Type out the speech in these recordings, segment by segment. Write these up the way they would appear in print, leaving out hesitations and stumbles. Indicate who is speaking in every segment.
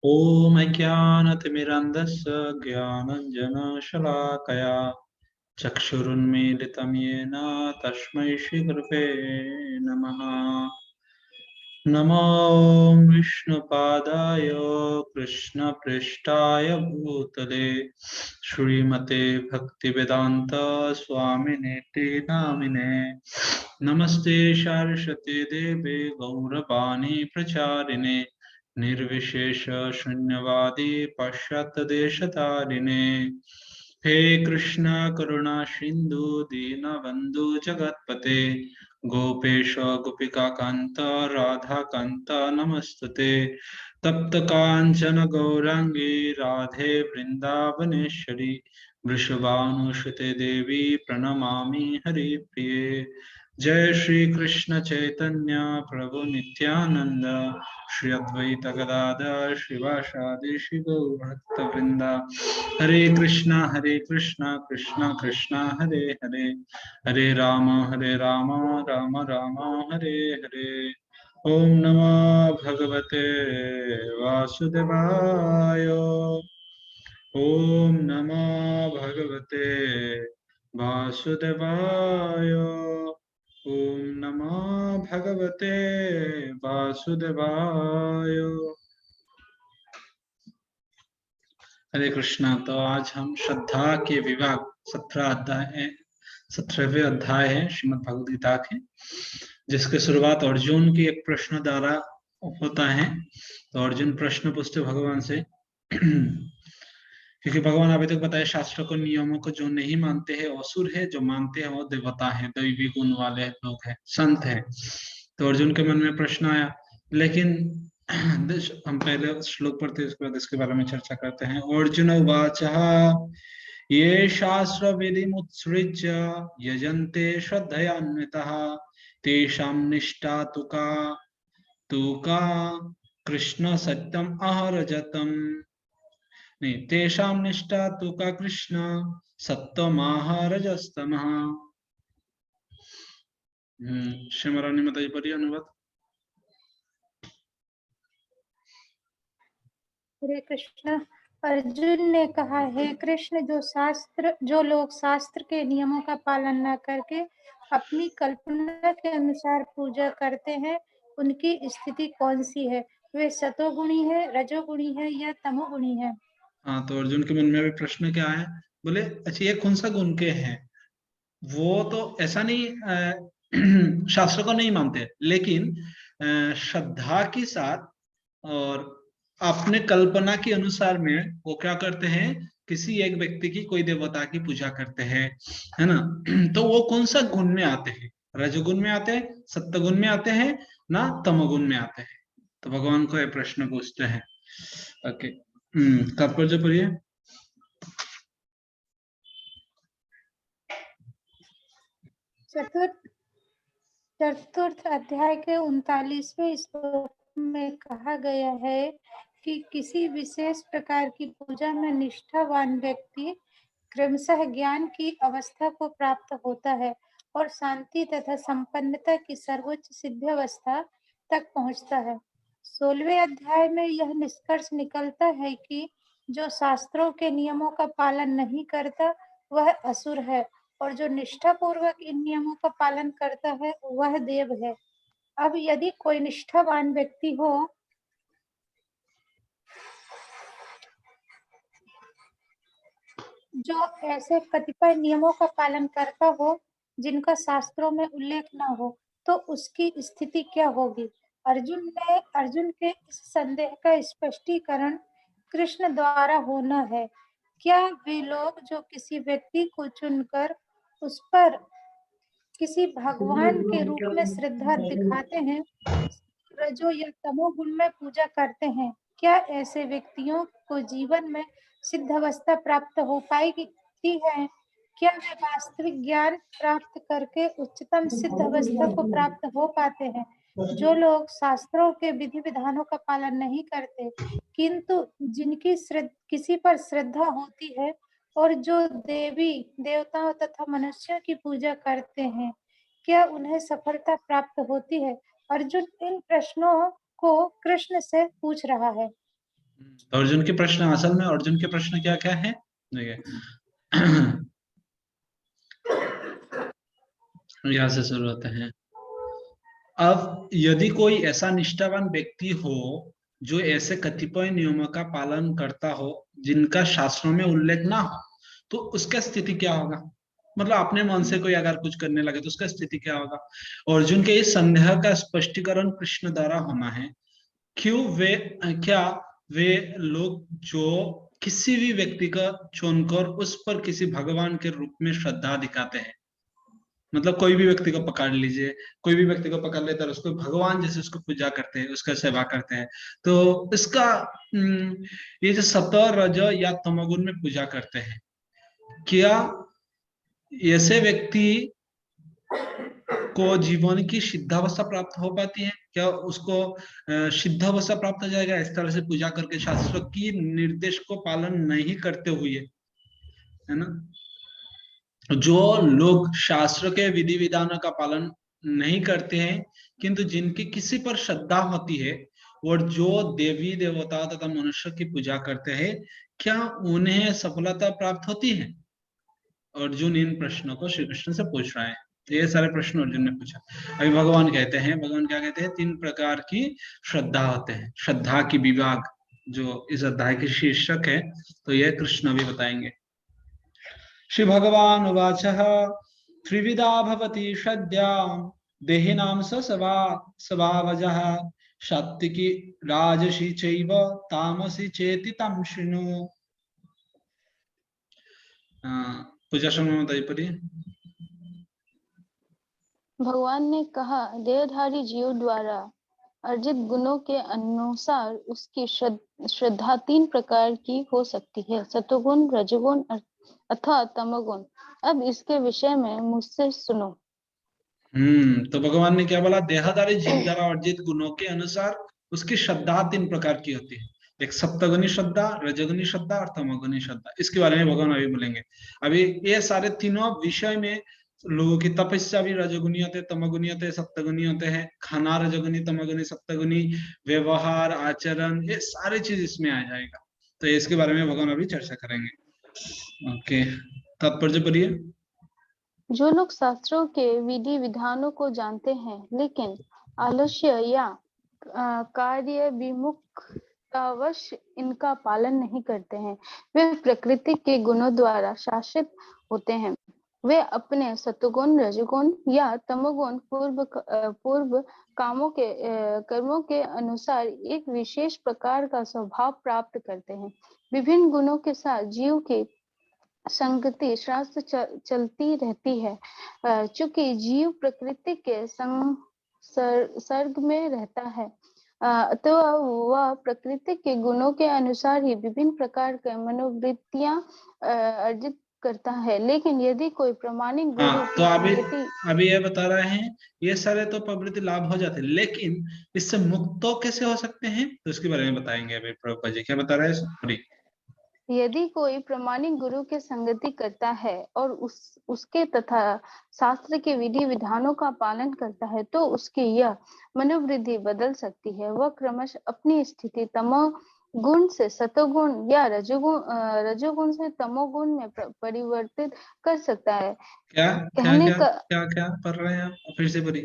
Speaker 1: ॐ अज्ञानतिमिरन्धस्य ज्ञानञ्जनशलाकया चक्षुरुन्मीलितं येन तस्मै श्रीगुरवे नमः। नमो विष्णुपादाय कृष्णपृष्ठाय भूतले श्रीमते भक्तिवेदान्त स्वामिनेति नामिने। नमस्ते सरस्वती देवे गौरवाणी प्रचारिणे निर्विशेष शून्यवादी पाश्चात्यदेशतारिणे। हे कृष्ण करुणा सिंधु दीनबंधु जगतपते गोपेश गोपिका कांत राधा कांत नमस्तुते। तप्त कांचन गौरांगी राधे वृंदावनेश्वरी वृषभानुसुते देवी प्रणमामि हरिप्रिये। जय श्री कृष्ण चैतन्य प्रभु नित्यानंद श्री अद्वैत गदाधर शिवासादि श्री भक्त वृंदा। हरे कृष्णा कृष्णा कृष्णा हरे हरे हरे राम राम राम हरे हरे। ओम नमो भगवते वासुदेवाय। ओम नमो भगवते वासुदेवाय। ओम नमो भगवते वासुदेवाय। हरे कृष्णा। तो आज हम श्रद्धा के विभाग 17वें अध्याय है श्रीमद् भगवद गीता के, जिसकी शुरुआत अर्जुन की एक प्रश्न द्वारा होता है। तो अर्जुन प्रश्न पूछते भगवान से क्योंकि भगवान अभी तक बताए शास्त्र को नियमों को जो नहीं मानते हैं असुर है, जो मानते हैं वो देवता है, दैवी गुण वाले लोग हैं, संत है। तो अर्जुन के मन में प्रश्न आया, लेकिन हम पहले श्लोक पढ़ते हैं, उसके बाद इसके बारे में चर्चा करते हैं। अर्जुन उवाच ये शास्त्र विधि मुत्सृज्य यजन्ते श्रद्धयान्वितः तेषां निष्ठा तुका कृष्ण सत्यम अहरजतम। नहीं, तेषां निष्ठा तुका कृष्ण सत्यमाहरजस्तमः। श्रीमरानी बताइए, पढ़िए अनुवाद।
Speaker 2: हरे कृष्ण। अर्जुन ने कहा, हे कृष्ण, जो लोग शास्त्र के नियमों का पालन न करके अपनी कल्पना के अनुसार पूजा करते हैं, उनकी स्थिति कौन सी है? वे सतोगुणी है, रजोगुणी है या तमोगुणी है?
Speaker 1: हाँ, तो अर्जुन के मन में अभी प्रश्न क्या है? बोले अच्छा, ये कौन सा गुण के हैं? वो तो ऐसा नहीं शास्त्र को नहीं मानते, लेकिन श्रद्धा के साथ और अपने कल्पना के अनुसार में वो क्या करते हैं, किसी एक व्यक्ति की, कोई देवता की पूजा करते हैं, है ना। तो वो कौन सा गुण में आते हैं? रजगुण में आते हैं, सत्य में आते हैं, ना तमोगुण में आते हैं? तो भगवान को ये प्रश्न पूछते हैं। ओके, तात्पर्य पढ़िए।
Speaker 2: चतुर्थ अध्याय के 39वें श्लोक में कहा गया है कि किसी विशेष प्रकार की पूजा में निष्ठावान व्यक्ति क्रमशः ज्ञान की अवस्था को प्राप्त होता है और शांति तथा संपन्नता की सर्वोच्च सिद्धावस्था तक पहुंचता है। 16वें अध्याय में यह निष्कर्ष निकलता है कि जो शास्त्रों के नियमों का पालन नहीं करता वह असुर है, और जो निष्ठा पूर्वक इन नियमों का पालन करता है वह देव है। अब यदि कोई निष्ठावान व्यक्ति हो जो ऐसे कतिपय नियमों का पालन करता हो जिनका शास्त्रों में उल्लेख न हो, तो उसकी स्थिति क्या होगी? अर्जुन के इस संदेह का स्पष्टीकरण कृष्ण द्वारा होना है। क्या वे लोग जो किसी व्यक्ति को चुनकर उस पर किसी भगवान के रूप में श्रद्धा दिखाते हैं, रजो या तमोगुण में पूजा करते हैं, क्या ऐसे व्यक्तियों को जीवन में सिद्ध अवस्था प्राप्त हो पाएगी है? क्या वे वास्तविक ज्ञान प्राप्त करके उच्चतम सिद्ध अवस्था को प्राप्त हो पाते हैं? जो लोग शास्त्रों के विधि विधानों का पालन नहीं करते, किंतु जिनकी किसी पर श्रद्धा होती है और जो देवी देवताओं तथा मनुष्यों की पूजा करते हैं, क्या उन्हें सफलता प्राप्त होती है? अर्जुन इन प्रश्नों को कृष्ण से पूछ रहा है।
Speaker 1: तो अर्जुन के प्रश्न, असल में अर्जुन के प्रश्न क्या क्या है देखिए। यहाँ से शुरू होते हैं। अब यदि कोई ऐसा निष्ठावान व्यक्ति हो जो ऐसे कतिपय नियमों का पालन करता हो जिनका शास्त्रों में उल्लेख ना हो, तो उसका स्थिति क्या होगा? मतलब अपने मन से कोई अगर कुछ करने लगे तो उसका स्थिति क्या होगा? अर्जुन के इस संदेह का स्पष्टीकरण कृष्ण द्वारा होना है। क्यों वे, क्या वे लोग जो किसी भी व्यक्ति का चुनकर उस पर किसी भगवान के रूप में श्रद्धा दिखाते हैं, मतलब कोई भी व्यक्ति को पकड़ लीजिए, कोई भी व्यक्ति को पकड़ लेते हैं उसको भगवान जैसे उसको पूजा करते हैं, उसका सेवा करते हैं, तो इसका ये जो सत्व रज या तमोगुण में पूजा करते हैं, क्या ऐसे व्यक्ति को जीवन की सिद्धावस्था प्राप्त हो पाती है? क्या उसको सिद्धावस्था प्राप्त हो जाएगा इस तरह से पूजा करके, शास्त्र की निर्देश को पालन नहीं करते हुए, है ना? जो लोग शास्त्र के विधि विधानों का पालन नहीं करते हैं किंतु जिनकी किसी पर श्रद्धा होती है और जो देवी देवता तथा मनुष्य की पूजा करते हैं, क्या उन्हें सफलता प्राप्त होती है? अर्जुन इन प्रश्नों को श्री कृष्ण से पूछ रहा है। तो ये सारे प्रश्न अर्जुन ने पूछा। अभी भगवान कहते हैं, भगवान क्या कहते हैं? 3 प्रकार की श्रद्धा होते हैं, श्रद्धा की विभाग जो इस अध्याय के शीर्षक है, तो ये कृष्ण भी बताएंगे। श्री भगवान उवाच त्रिविधा भवति श्रद्धा देहिनां स्वभावजः सात्विकी राजसी चैव तामसी चेति तं शृणु। पूजा शर्मा बताइए, पढ़िए।
Speaker 3: भगवान ने कहा, देहधारी जीव द्वारा अर्जित गुणों के अनुसार उसकी श्रद्धा 3 प्रकार की हो सकती है, सतोगुण, रजोगुण अथवा तमोगुण। अब इसके विषय में मुझसे सुनो।
Speaker 1: तो भगवान ने क्या बोला? देहधारी जीव द्वारा अर्जित गुणों के अनुसार उसकी श्रद्धा 3 प्रकार की होती है। एक सप्तगुणी श्रद्धा, रजोगुणी श्रद्धा और तमोगुणी श्रद्धा। इसके बारे में भगवान अभी बोलेंगे। अभी ये सारे तीनों विषय में लोगों की तपस्या भी रजोगुनी होते, तमोगुनी होते, सप्तगुनी होते हैं। खाना रजोगुनी, तमोगुनी, सप्तगुनी, व्यवहार, आचरण, ये सारी चीज इसमें आ जाएगा। तो इसके बारे में भगवान अभी चर्चा करेंगे। ओके, तात्पर्य पढ़िए।
Speaker 3: जो लोग शास्त्रों के विधि विधानों को जानते हैं लेकिन आलस्य या कार्य विमुखतावश इनका पालन नहीं करते हैं, वे प्रकृति के गुणों द्वारा शासित होते हैं। वे अपने सत्वगुण, रजोगुण या तमोगुण पूर्व कर्मों के अनुसार एक विशेष प्रकार का स्वभाव प्राप्त करते हैं। विभिन्न गुणों के साथ जीव की संगति शास्त्र चलती रहती है। चूंकि जीव प्रकृति के सर्ग में रहता है, तो वह प्रकृति के गुणों के अनुसार ही विभिन्न प्रकार के मनोवृत्तियां अर्जित करता है। लेकिन यदि कोई प्रामाणिक गुरु
Speaker 1: तो
Speaker 3: की
Speaker 1: अभी ये बता रहे हैं, ये सारे तो प्रवृत्ति लाभ हो जाते हैं, लेकिन इससे मुक्त तो कैसे हो सकते हैं, तो इसके बारे में बताएंगे अभी प्रभुपाद जी। क्या बता रहे हैं?
Speaker 3: यदि कोई प्रामाणिक गुरु के संगति करता है और उसके तथा शास्त्र के विधि विधानों का पालन करता है, तो उसकी यह मनोवृत्ति बदल सकती है। वह क्रमशः अपनी स्थिति तमो गुण से सतोगुण या रजोगुण से तमोगुण में परिवर्तित कर सकता है।
Speaker 1: क्या क्या
Speaker 3: कहने
Speaker 1: क्या
Speaker 3: का
Speaker 1: क्या क्या पढ़ रहे हैं आप? फिर से पढ़िए।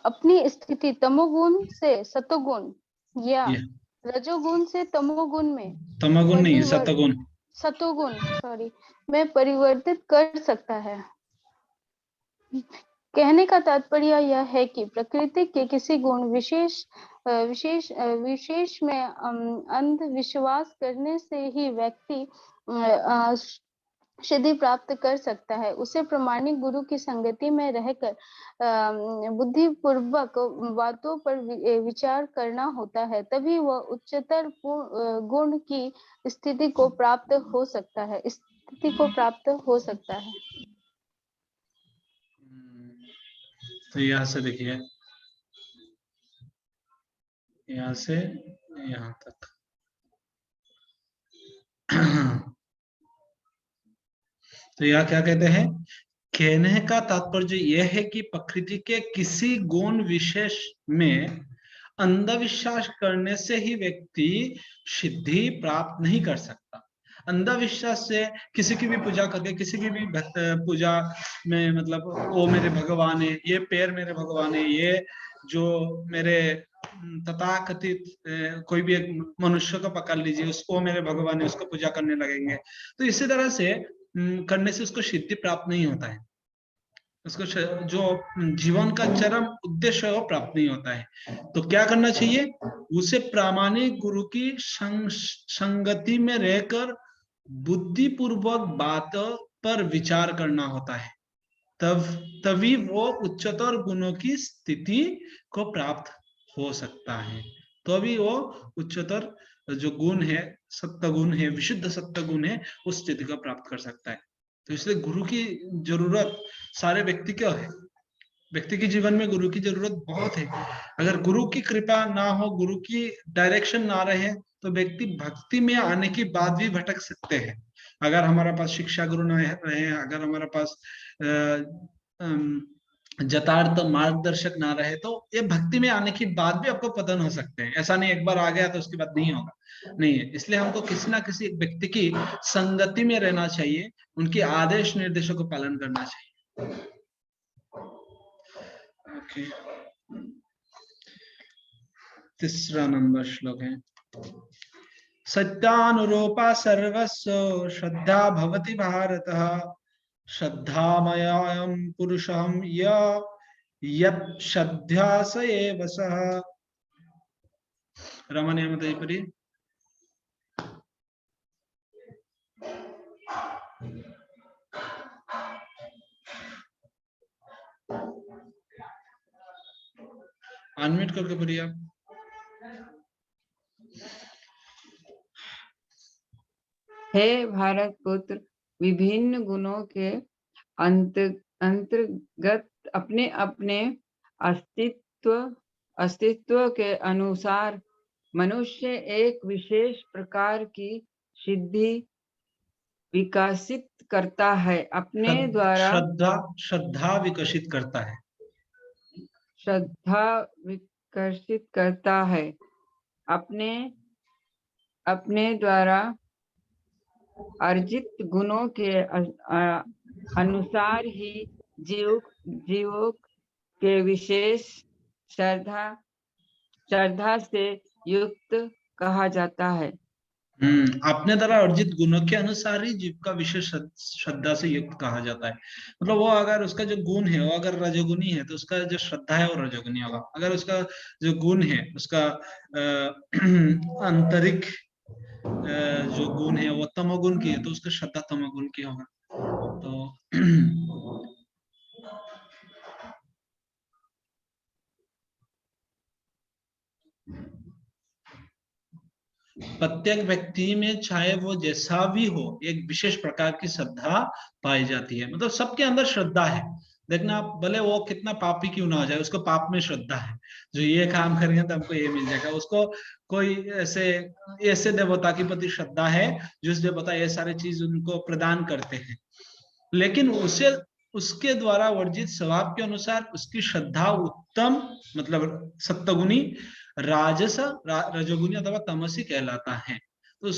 Speaker 3: अपनी स्थिति तमोगुण से सतोगुण या
Speaker 1: ये
Speaker 3: रजोगुण से तमोगुण में
Speaker 1: तमोगुण नहीं, सतोगुण।
Speaker 3: सतोगुण में परिवर्तित कर सकता है। कहने का तात्पर्य यह है कि प्रकृति के किसी गुण विशेष में अंधविश्वास करने से ही व्यक्ति सिद्धि प्राप्त कर सकता है। उसे प्रामाणिक गुरु की संगति में रहकर बुद्धिपूर्वक बातों पर विचार करना होता है, तभी वह उच्चतर गुण की स्थिति को प्राप्त हो सकता है।
Speaker 1: तो यहाँ से देखिए, यहाँ से यहाँ तक। तो यहाँ क्या कहते हैं? कहने का तात्पर्य यह है कि प्रकृति के किसी गुण विशेष में अंधविश्वास करने से ही व्यक्ति सिद्धि प्राप्त नहीं कर सकता। अंधविश्वास से किसी की भी पूजा करके, किसी की भी पूजा में मतलब वो मेरे भगवान है, ये पैर मेरे भगवान है, ये जो मेरे तथाकथित कोई भी एक मनुष्य को पकड़ लीजिए, उसको मेरे भगवान है, उसको पूजा करने लगेंगे। तो इसी तरह से करने से उसको सिद्धि प्राप्त नहीं होता है, उसको जो जीवन का चरम उद्देश्य है वो प्राप्त नहीं होता है। तो क्या करना चाहिए, उसे प्रामाणिक गुरु की संगति में रहकर बुद्धिपूर्वक बात पर विचार करना होता है, तभी वो उच्चतर गुणों की स्थिति को प्राप्त हो सकता है। तो अभी वो उच्चतर जो गुण है, सत्य गुण है, विशुद्ध सत्य गुण है, उस स्थिति को प्राप्त कर सकता है। तो इसलिए गुरु की जरूरत सारे व्यक्ति को है, व्यक्ति के जीवन में गुरु की जरूरत बहुत है। अगर गुरु की कृपा ना हो, गुरु की डायरेक्शन ना रहे, तो व्यक्ति भक्ति में आने के बाद भी भटक सकते हैं। अगर हमारे पास शिक्षा गुरु ना रहे, अगर हमारे पास यथार्थ मार्गदर्शक ना रहे, तो ये भक्ति में आने के बाद भी आपको पतन हो सकते हैं। ऐसा नहीं एक बार आ गया तो उसके बाद नहीं होगा, नहीं है। इसलिए हमको किसी ना किसी व्यक्ति की संगति में रहना चाहिए, उनके आदेश निर्देशों को पालन करना चाहिए। ओके, तीसरा नंबर श्लोक है, सत्यानुरूपा सर्वस्व श्रद्धा भवति भारत, श्रद्धामयं पुरुषं यत् श्रद्धा स एव सः। रमणीय मत पढ़िए। अनम्यूट करके पढ़िए आप।
Speaker 4: हे भारत पुत्र, विभिन्न गुणों के अंतर्गत अपने अपने अस्तित्व के अनुसार मनुष्य एक विशेष प्रकार की सिद्धि विकसित करता है। अपने द्वारा
Speaker 1: श्रद्धा विकसित करता है,
Speaker 4: श्रद्धा विकसित करता है। अपने द्वारा अर्जित गुणों के अनुसार ही जीवों के विशेष श्रद्धा से युक्त कहा जाता है।
Speaker 1: अपने द्वारा अर्जित गुणों के अनुसार ही जीव का विशेष श्रद्धा से युक्त कहा जाता है। मतलब वो अगर उसका जो गुण है वो अगर रजोगुणी है, तो उसका जो श्रद्धा है वो रजोगुणी होगा। अगर उसका जो गुण है, उसका आंतरिक जो गुण है वो तमोगुण की है, तो उसका श्रद्धा तमोगुण की होगा। तो प्रत्येक व्यक्ति में चाहे वो जैसा भी हो, एक विशेष प्रकार की श्रद्धा पाई जाती है। मतलब सबके अंदर श्रद्धा है। देखना आप, भले वो कितना पापी क्यों ना हो जाए, उसको पाप में श्रद्धा है, जो ये काम करेंगे तो हमको ये मिल जाएगा। उसको कोई ऐसे देवता के प्रति श्रद्धा है जिस देवता ये सारे चीज उनको प्रदान करते हैं, लेकिन उसके द्वारा वर्जित स्वभाव के अनुसार उसकी श्रद्धा उत्तम, मतलब सत्वगुणी, राजस, रजोगुणी अथवा तमसी कहलाता है। तो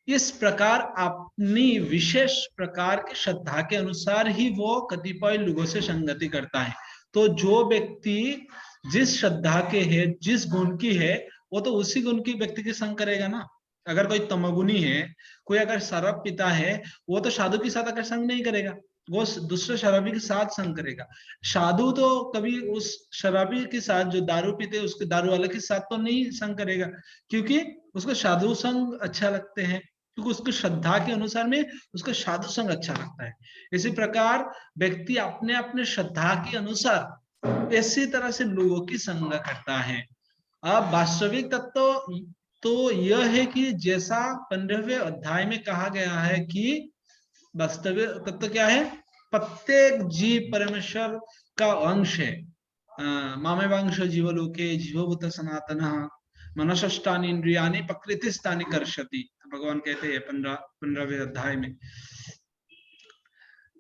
Speaker 1: इस प्रकार अपनी विशेष प्रकार की श्रद्धा के अनुसार ही वो कतिपय लोगों से संगति करता है। तो जो व्यक्ति जिस श्रद्धा के है, जिस गुण की है, वो तो उसी गुण की व्यक्ति के संग करेगा ना। अगर कोई तमगुणी है, कोई अगर शराब पीता है, वो तो साधु के साथ अगर संग नहीं करेगा, वो दूसरे शराबी के साथ संग करेगा। साधु तो कभी उस शराबी के साथ जो दारू पीते हैं उसके दारू वाले के साथ तो नहीं संग करेगा, क्योंकि उसको साधु संग अच्छा लगते हैं, क्योंकि उसकी श्रद्धा के अनुसार में उसको साधु संग अच्छा लगता है। इसी प्रकार व्यक्ति अपने अपने श्रद्धा के अनुसार इसी तरह से लोगों की संग करता है। अब वास्तविक तत्व तो यह है कि जैसा 15वें अध्याय में कहा गया है कि वास्तविक तत्व क्या है, प्रत्येक जीव परमेश्वर का अंश है। मामेवांश जीवलोके जीवभूत सनातन मनसष्टानि इंद्रियाणि प्रकृतिस्थानि कर्षति, भगवान कहते हैं 15वें अध्याय में।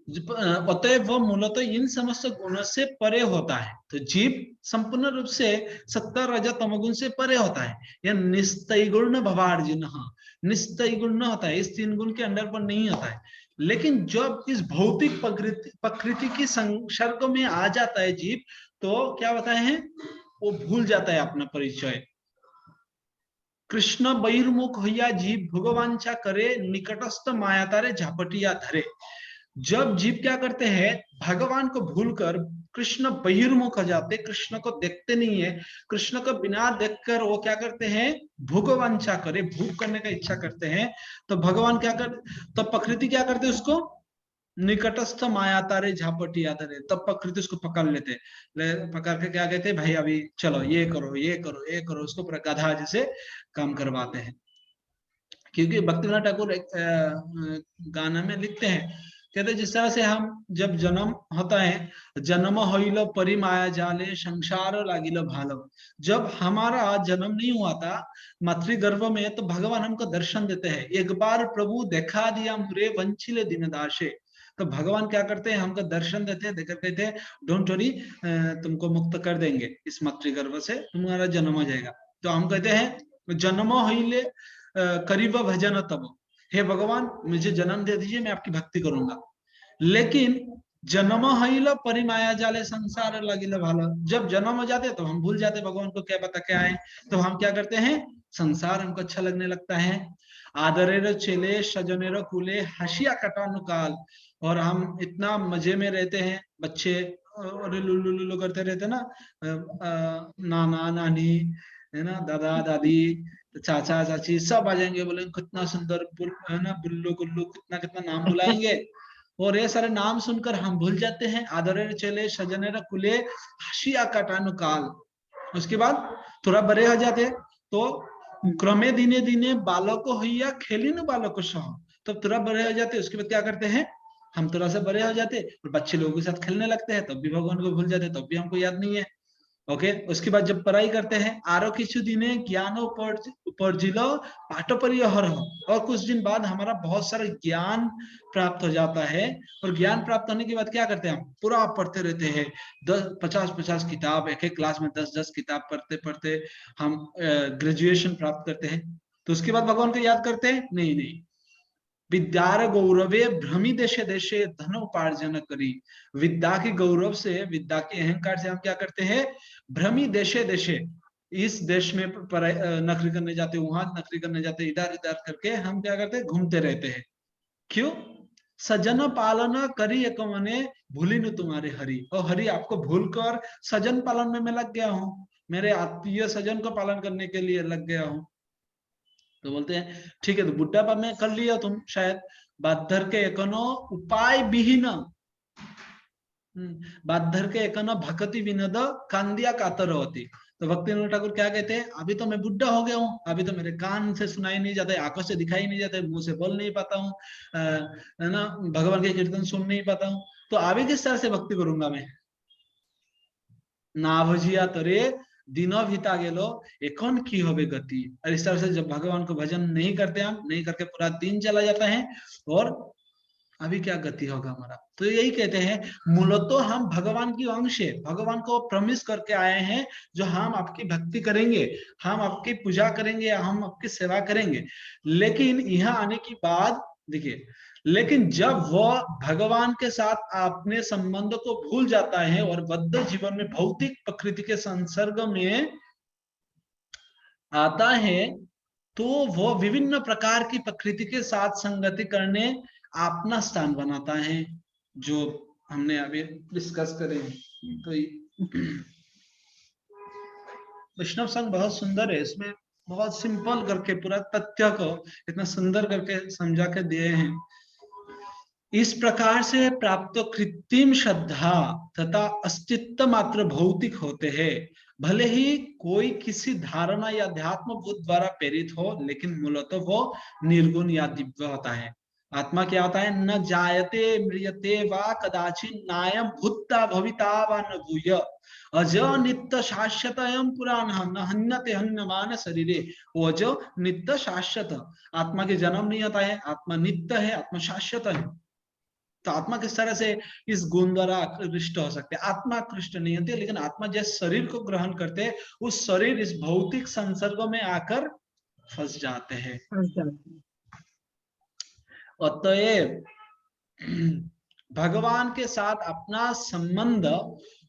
Speaker 1: अतएव वह मूलतः इन समस्त गुणों से परे होता है। तो जीव संपूर्ण रूप से सत्ता रजत तमोगुण से परे होता है। यह निस्तैगुण भवार्जुन, निस्तैगुण होता है, इस 3 गुण के अंडर पर नहीं होता है। लेकिन जब इस भौतिक प्रकृति की संसर्ग में आ जाता है जीव, तो क्या होता है, वो भूल जाता है अपना परिचय। कृष्ण बहिर्मुख होया जीव भगवांचा करे, निकटस्थ माया तारे झापटिया धरे। जब जीव क्या करते हैं, भगवान को भूलकर कृष्ण बहिर्मुख हो जाते, कृष्ण को देखते नहीं है, कृष्ण को बिना देखकर वो क्या करते हैं, भूखवांछा करे, भूख करने का इच्छा करते हैं। तो भगवान क्या कर, तो प्रकृति क्या करते उसको, निकटस्थ माया तारे झापटिया धरे, तब प्रकृति उसको पकड़ लेते, पकड़ के क्या कहते हैं, भाई अभी चलो ये करो ये करो ये करो, उसको गधा जैसे काम करवाते हैं। क्योंकि भक्तिविनोद ठाकुर एक गाना में लिखते हैं, कहते जिस तरह से हम जब जन्म होता है, जन्म होइलो परिमाया जाले संसार लागिलो भालो, जब हमारा जन्म नहीं हुआ था मातृगर्भ में, तो भगवान हमको दर्शन देते हैं, एक बार प्रभु देखा दिया मुरे वंचिले दिन दाशे। तो भगवान क्या करते हैं, हमको दर्शन देते हैं, देकर कहते हैं डोंट वरी, तुमको मुक्त कर देंगे, इस मातृगर्भ से तुम्हारा जन्म हो जाएगा। तो हम कहते हैं जन्म होइले करीब भजन तब, हे भगवान मुझे जन्म दे दीजिए, मैं आपकी भक्ति करूंगा। लेकिन जन्म हईल परिमाया जाले संसार लगिल भाला, जब जन्म हो जाते तो हम भूल जाते भगवान को, क्या पता क्या है, तो हम क्या करते हैं, संसार हमको अच्छा लगने लगता है। आदरेर चेले सजनेर कुले हसिया कटानु काल, और हम इतना मजे में रहते हैं, बच्चे और लुल्लू लुल्लू करते रहते ना, नाना नानी है ना, दादा दादी चाचा चाची सब आ जाएंगे, बोले कितना सुंदर है ना, बुल्लू गुल्लू कितना कितना नाम बुलाएंगे, और ये सारे नाम सुनकर हम भूल जाते हैं। आदरेर चले सजनेर कुले हसिया कटानु काल। उसके बाद थोड़ा बड़े हो जाते तो क्रमे दिने दिने बालक होइया खेली न बालक सह, तो थोड़ा बड़े हो जाते, उसके बाद क्या करते हैं, हम थोड़ा सा बड़े हो जाते और बच्चे लोगों के साथ खेलने लगते हैं, तब भी भगवान को भूल जाते, तब भी हमको याद नहीं है। ओके, उसके बाद जब पढ़ाई करते हैं, आरो किछु दिने ज्ञान उपर्जिलो पाठ परिहर, और कुछ दिन बाद हमारा बहुत सारा ज्ञान प्राप्त हो जाता है, और ज्ञान प्राप्त होने के बाद क्या करते हैं, हम पूरा पढ़ते रहते हैं, 50-50 किताब, एक एक क्लास में 10-10 किताब पढ़ते पढ़ते हम ग्रेजुएशन प्राप्त करते हैं। तो उसके बाद भगवान को याद करते हैं, नहीं नहीं, विद्यार गौरवे भ्रमी देशे देशे धन उपार्जन करी, विद्या के गौरव से, विद्या के अहंकार से हम क्या करते हैं, भ्रमी देशे देशे, इस देश में नौकरी करने जाते, वहां नौकरी करने जाते, इधर इधर करके हम क्या करते हैं, घूमते रहते हैं। क्यों, सजन पालन करी एक मने भूली न तुम्हारे हरि, और हरि आपको भूलकर सजन पालन में मैं लग गया हूँ, मेरे आत्मीय सजन को पालन करने के लिए लग गया हूँ। तो बोलते हैं ठीक है, तो बुढ़ापा में कर लिया तुम शायद, बाधर के एकनो उपाय विहीन, बाधर के एकनो भक्ति विनोद कांदिया कातर होती। तो भक्तिविनोद ठाकुर क्या कहते हैं, अभी तो मैं बुढ़ा हो गया हूँ, अभी तो मेरे कान से सुनाई नहीं जाता है, आंखों से दिखाई नहीं जाता है, मुंह से बोल नहीं पाता हूँ, है ना, भगवान के कीर्तन सुन नहीं पाता हूँ, तो अभी किस तरह से भक्ति करूंगा मैं, ना भजिया तरे दिनों भीता गेलो एकोन की होवे गति। और इस तरह से जब भगवान को भजन नहीं करते, हम नहीं करके पूरा दिन चला जाता है, और अभी क्या गति होगा हमारा। तो यही कहते हैं मूलतः हम भगवान की अंश है, भगवान को प्रॉमिस करके आए हैं, जो हम आपकी भक्ति करेंगे, हम आपकी पूजा करेंगे, हम आपकी सेवा करेंगे। लेकिन यहाँ आने की बाद देखिए, लेकिन जब वह भगवान के साथ अपने संबंध को भूल जाता है और बद्ध जीवन में भौतिक प्रकृति के संसर्ग में आता है, तो वह विभिन्न प्रकार की प्रकृति के साथ संगति करने अपना स्थान बनाता है, जो हमने अभी डिस्कस करे। तो वैष्णव संघ बहुत सुंदर है, इसमें बहुत सिंपल करके पूरा तथ्य को इतना सुंदर करके समझा के दिए हैं। इस प्रकार से प्राप्त कृत्रिम श्रद्धा तथा अस्तित्व मात्र भौतिक होते हैं, भले ही कोई किसी धारणा या अध्यात्म बुद्ध द्वारा प्रेरित हो, लेकिन मूलतः वो निर्गुण या दिव्य होता है। आत्मा क्या होता है, न जायते म्रियते वा कदाचित नायम भूता भविता वा न भूय अज नित्य शाश्वत अयम पुराण न हन्यते हन्यमान शरीरे। वो जो नित्य शाश्वत, आत्मा के जन्म नहीं होता है, आत्मा नित्य है, आत्मा शाश्वत है। तो आत्मा किस तरह से इस गुण द्वारा आकृष्ट हो सकते हैं? आत्मा आकृष्ट नहीं होती, लेकिन आत्मा जिस शरीर को ग्रहण करते हैं उस शरीर इस भौतिक संसर्ग में आकर फंस जाते हैं। अतएव भगवान के साथ अपना संबंध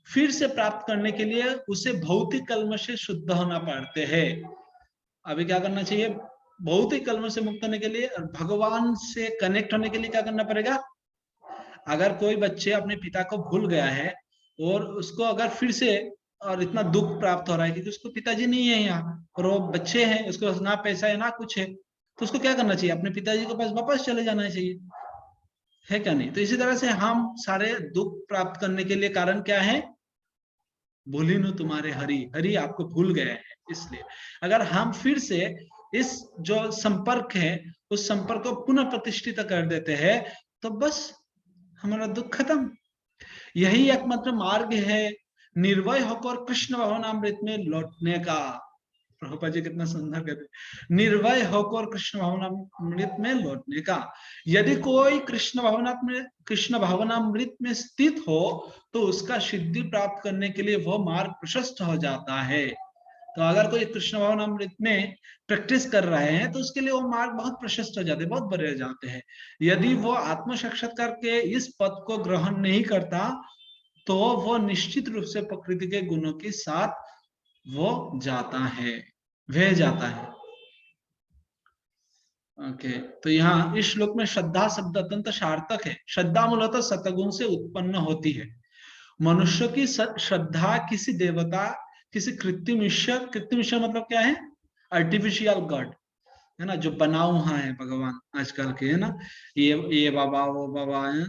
Speaker 1: फिर से प्राप्त करने के लिए उसे भौतिक कलम से शुद्ध होना पड़ते हैं। अभी क्या करना चाहिए? भौतिक कलम से मुक्त होने के लिए भगवान से कनेक्ट होने के लिए क्या करना पड़ेगा? अगर कोई बच्चे अपने पिता को भूल गया है और उसको अगर फिर से और इतना दुख प्राप्त हो रहा है क्योंकि उसको पिताजी नहीं है यहाँ और वो बच्चे हैं, उसको ना पैसा है ना कुछ है, तो उसको क्या करना चाहिए? अपने पिताजी के पास वापस चले जाना चाहिए, है क्या नहीं? तो इसी तरह से हम सारे दुख प्राप्त करने के लिए कारण क्या है? भूली नो तुम्हारे हरि, हरि आपको भूल गए हैं। इसलिए अगर हम फिर से इस जो संपर्क है उस संपर्क को पुनः प्रतिष्ठित कर देते हैं तो बस हमारा दुख खत्म। यही एकमात्र मार्ग है निर्भय होकर कृष्ण भवनामृत में लौटने का। प्रभुपाद जी कितना सुंदर कहते हैं, निर्भय होकर कृष्ण भवनामृत में लौटने का। यदि कोई कृष्ण भवनामृत में स्थित हो तो उसका सिद्धि प्राप्त करने के लिए वह मार्ग प्रशस्त हो जाता है। तो अगर कोई कृष्ण भवनामृत में प्रैक्टिस कर रहे हैं तो उसके लिए वो मार्ग बहुत प्रशस्त हो जाते हैं, बहुत बड़े हो जाते हैं। यदि वो आत्म साक्षात्कार के इस पद को ग्रहण नहीं करता तो वो निश्चित रूप से प्रकृति के गुणों के साथ वो जाता है, वह जाता है। ओके, तो यहाँ इस श्लोक में श्रद्धा शब्द अत्यंत सार्थक है। श्रद्धा मूलतः सतगुण से उत्पन्न होती है। मनुष्य की श्रद्धा किसी देवता, किसी कृत्रिम ईश्वर, कृत्रिम ईश्वर मतलब क्या है? आर्टिफिशियल गॉड, है ना, जो बना हुआ है भगवान आजकल के, है ना, ये बाबा वो बाबा है,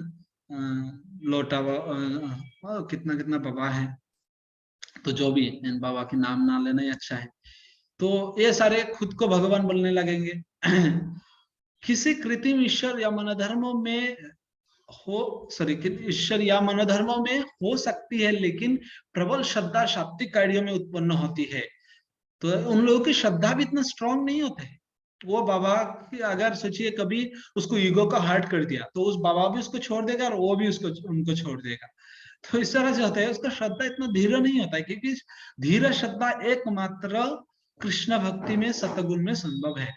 Speaker 1: लोटा कितना कितना बाबा है, तो जो भी इन बाबा के नाम ना लेना ही अच्छा है। तो ये सारे खुद को भगवान बोलने लगेंगे। किसी कृत्रिम ईश्वर या मनोधर्मों में ईश्वर या मनोधर्मों में हो सकती है, लेकिन प्रबल श्रद्धा शाब्दिक कार्यों में उत्पन्न होती है। तो उन लोगों की श्रद्धा भी इतना स्ट्रांग नहीं होते है। वो बाबा की अगर सोचिए कभी उसको ईगो का हर्ट कर दिया तो उस बाबा भी उसको छोड़ देगा और वो भी उनको छोड़ देगा। तो इस तरह से होता है, उसका श्रद्धा इतना धीरे नहीं होता है, क्योंकि धीरे श्रद्धा एकमात्र कृष्ण भक्ति में सतगुण में संभव है।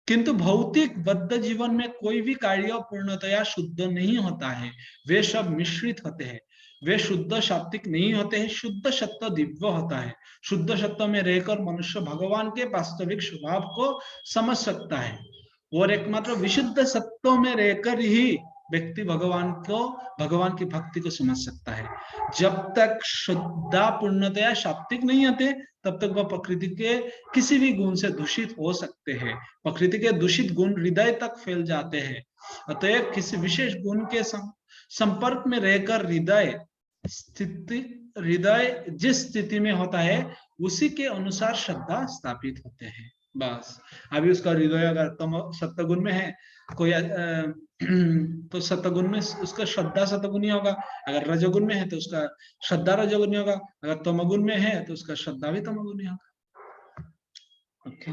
Speaker 1: किंतु भौतिक बद्ध जीवन में कोई भी कार्य पूर्णतया शुद्ध नहीं होता है, वे सब मिश्रित होते हैं, वे शुद्ध शाब्दिक नहीं होते हैं। शुद्ध सत्य दिव्य होता है। शुद्ध सत्य में रहकर मनुष्य भगवान के वास्तविक स्वभाव को समझ सकता है और एकमात्र विशुद्ध सत्यों में रहकर ही व्यक्ति भगवान की भक्ति को समझ सकता है। जब तक शुद्धा पूर्णतया शाब्दिक नहीं होते तब तक वह प्रकृति के किसी भी गुण से दूषित हो सकते हैं। प्रकृति के दूषित गुण हृदय तक फैल जाते हैं। अतएव किसी विशेष गुण के संपर्क में रहकर हृदय जिस स्थिति में होता है उसी के अनुसार श्रद्धा स्थापित होते हैं। बस अभी उसका हृदय अगर सत्वगुण में है कोई तो सत्वगुण में उसका श्रद्धा सत्वगुणी होगा, अगर रजोगुण में है तो उसका श्रद्धा रजोगुणी होगा, अगर तमोगुण में है तो उसका श्रद्धा भी तमोगुणी होगा। ओके,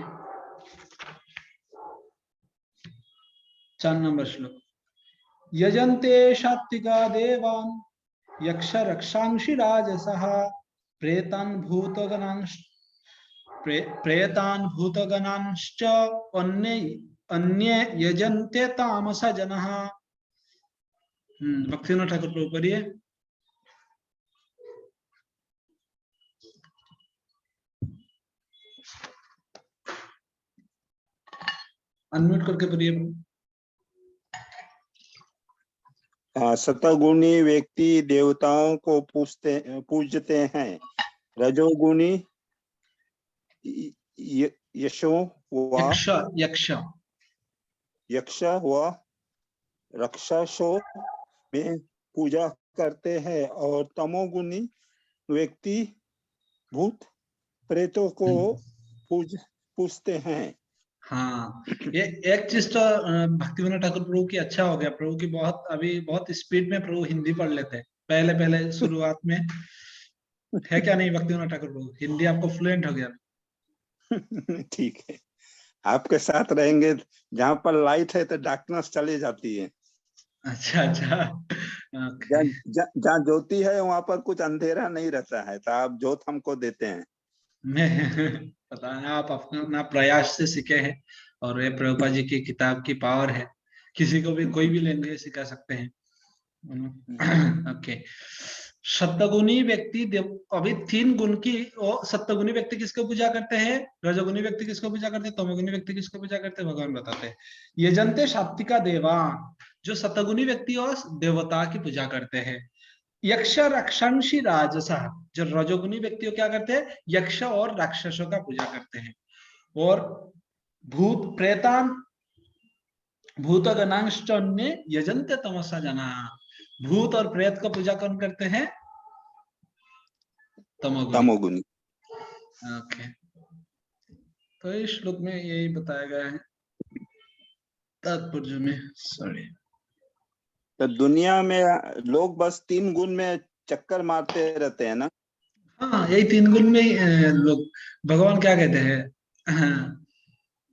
Speaker 1: 4 नंबर श्लोक। यजन्ते सात्विका देवान् यक्ष रक्षांसि राजसः प्रेतान् भूतगणांश्च अन्ये यजन्ते तामस जनः। भक्तिविनोद ठाकुर प्रभु पढ़िए। अनम्यूट करके पढ़िए।
Speaker 5: सतगुणी व्यक्ति देवताओं को पूजते हैं। रजोगुणी यक्ष व राक्षसों में पूजा करते हैं और तमोगुणी व्यक्ति भूत प्रेतों को पूजते हैं।
Speaker 1: हाँ, ये एक चीज तो भक्तिविनोद ठाकुर प्रभु की अच्छा हो गया। प्रभु की बहुत स्पीड में प्रभु हिंदी पढ़ लेते हैं पहले शुरुआत में, है क्या नहीं भक्तिविनोद ठाकुर प्रभु? हिंदी आपको फ्लुएंट हो गया।
Speaker 5: ठीक है, आपके साथ रहेंगे, जहाँ पर लाइट है तो डार्कनेस चली जाती है।
Speaker 1: अच्छा अच्छा, ओके।
Speaker 5: जहाँ ज्योति है वहां पर कुछ अंधेरा नहीं रहता है, तो आप ज्योत हमको देते हैं।
Speaker 1: मैं पता है आप अपना अपना प्रयास से सीखे हैं, और ये प्रभुपाद जी की किताब की पावर है, किसी को भी कोई भी लैंग्वेज सिखा सकते हैं। ओके। सत्वगुणी व्यक्ति अभी 3 गुण की, और सत्वगुणी व्यक्ति किसको पूजा करते हैं, रजोगुणी व्यक्ति किसको पूजा करते हैं, तमोगुणी व्यक्ति किसको पूजा करते हैं, भगवान बताते हैं। यजंते सात्विका देवा, जो सत्वगुणी व्यक्ति और देवता की पूजा करते हैं। यक्ष रक्षंसी राजसा, जो रजोगुणी व्यक्ति क्या करते हैं, यक्ष और राक्षसों का पूजा करते हैं। और भूत प्रेतान भूतगणांश्चन्य यजंते तमसा जना, भूत और प्रेत का पूजा कौन करते हैं, तमोगुणी।
Speaker 5: तमोगुणी।
Speaker 1: ओके, तो इस श्लोक में यही बताया गया है तात्पर्य में। सॉरी,
Speaker 5: तो दुनिया में लोग बस 3 गुण में चक्कर मारते रहते हैं ना।
Speaker 1: हाँ यही 3 गुण में ही, लोग, भगवान क्या कहते हैं,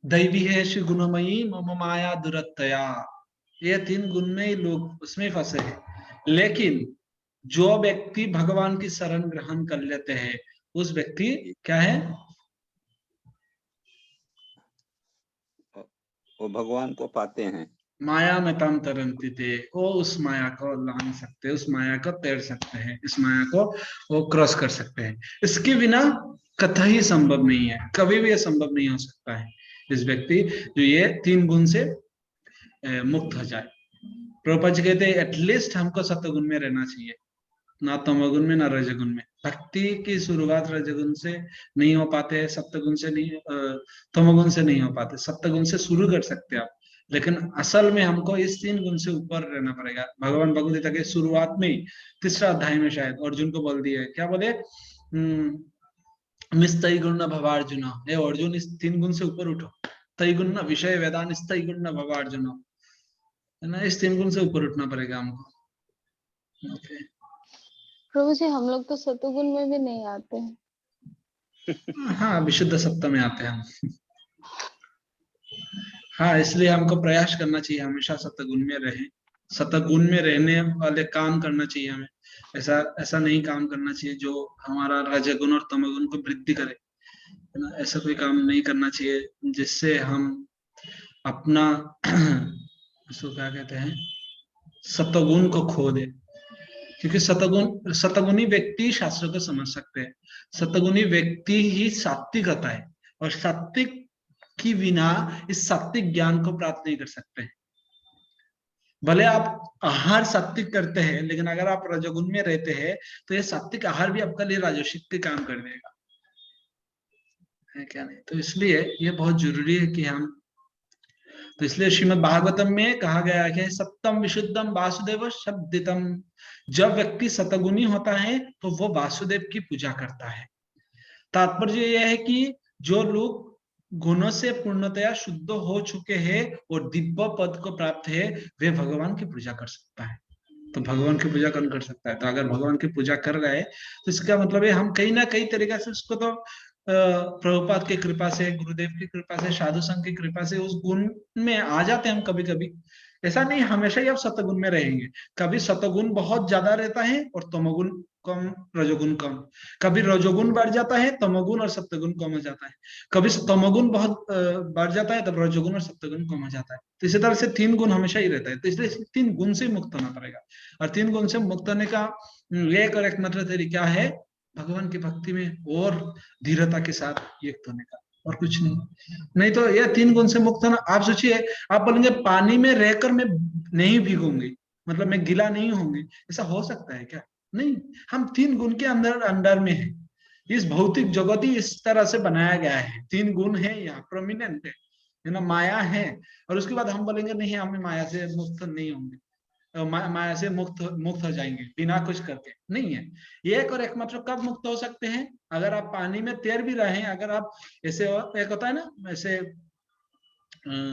Speaker 1: दैवी है श्री गुणमयी मम माया दुरत्तया, ये 3 गुण में ही लोग उसमें फंसे हैं। लेकिन जो व्यक्ति भगवान की शरण ग्रहण कर लेते हैं, उस व्यक्ति क्या है,
Speaker 5: वो भगवान को पाते हैं।
Speaker 1: माया में तम तरंती थे, वो उस माया को लांग सकते हैं, उस माया को तैर सकते हैं, इस माया को वो क्रॉस कर सकते हैं। इसके बिना कतई संभव नहीं है, कभी भी ये संभव नहीं हो सकता है इस व्यक्ति जो ये 3 गुण से मुक्त हो जाए। प्रभुपाद जी कहते हैं एटलीस्ट हमको सत्वगुण में रहना चाहिए, ना तमोगुण में ना रजगुण में। भक्ति की शुरुआत रजगुण से नहीं हो पाते, सप्तगुण से नहीं, तमोगुण से नहीं हो पाते। सप्तगुण से शुरू कर सकते हैं आप, लेकिन असल में हमको इस 3 गुण से ऊपर रहना पड़ेगा। भगवान भगवद गीता के शुरुआत में ही 3रा अध्याय में शायद अर्जुन को बोल दिया है, क्या बोले, मिस्तई गुण न भवार्जुन, हे अर्जुन इस 3 गुण से ऊपर उठो, तई गुण न विषय वेदान, स्तई गुण न भवार्जुन, है ना, इस 3 गुण से ऊपर उठना पड़ेगा हमको। ओके,
Speaker 3: प्रभु जी हम लोग तो सतुगुण में भी नहीं आते हैं।
Speaker 1: हाँ विशुद्ध सत्ता में आते हैं हम। हाँ, इसलिए हमको प्रयास करना चाहिए हमेशा सतगुण में रहे, सतगुण में रहने वाले काम करना चाहिए हमें। ऐसा ऐसा नहीं काम करना चाहिए जो हमारा रजगुण और तमगुण को वृद्धि करे, है ना। ऐसा कोई काम नहीं करना चाहिए जिससे हम अपना उसको क्या कहते हैं, सतगुण को खो दे। क्योंकि सतगुणी व्यक्ति शास्त्र को समझ सकते हैं, सतगुणी व्यक्ति ही सात्विक होता है, और सात्विक की बिना इस सात्विक ज्ञान को प्राप्त नहीं कर सकते हैं। भले आप आहार सात्विक करते हैं, लेकिन अगर आप रजोगुण में रहते हैं तो ये सात्विक आहार भी आपका लिए राजसिक के काम कर देगा, है क्या नहीं। तो इसलिए ये बहुत जरूरी है कि हम, तो इसलिए श्रीमद् भागवतम में कहा गया है सत्यम विशुद्धम वासुदेव शब्दितम, जब व्यक्ति सतगुणी होता है तो वो वासुदेव की पूजा करता है। तात्पर्य यह है कि जो लोग गुणों से पूर्णतया शुद्ध हो चुके हैं और दिव्य पद को प्राप्त है, वे भगवान की पूजा कर सकता है। तो भगवान की पूजा कौन कर सकता है, तो अगर भगवान की पूजा कर रहे हैं तो इसका मतलब है हम कहीं ना कहीं तरीका से उसको तो प्रभुपाद की कृपा से, गुरुदेव की कृपा से, साधु संघ की कृपा से उस गुण में आ जाते हैं हम कभी कभी। ऐसा नहीं हमेशा ही आप सतगुण में रहेंगे, कभी सतगुण बहुत ज्यादा रहता है और तमोगुण कम, रजोगुण कम, कभी रजोगुण बढ़ जाता है, तमोगुण और सप्तगुण कम हो जाता है, कभी तमोगुण बहुत बढ़ जाता है, तब रजोगुण और सप्तगुण कम हो जाता है। तो इसी तरह से 3 गुण हमेशा ही रहता है, तो इसलिए 3 गुण से मुक्त होना पड़ेगा। और 3 गुण से मुक्त होने का एक और एकमात्र तरीका है भगवान की भक्ति में और धीरता के साथ युक्त होने का, और कुछ नहीं तो यह 3 गुण से मुक्त होना। आप सोचिए, आप बोलेंगे पानी में रहकर मैं नहीं भीगूंगी, मतलब मैं गीला नहीं होंगी, ऐसा हो सकता है क्या, नहीं। हम 3 गुण के अंदर अंडर में है, इस भौतिक जगत ही इस तरह से बनाया गया है, 3 गुण है यहाँ प्रोमिनेंट है ना, माया है। और उसके बाद हम बोलेंगे नहीं हमें माया से मुक्त नहीं होंगे, माया से मुक्त मुक्त हो जाएंगे बिना कुछ करके, नहीं है। एक और एकमात्र कब मुक्त हो सकते हैं, अगर आप पानी में तैर भी रहे हैं, अगर आप ऐसे, एक होता है ना ऐसे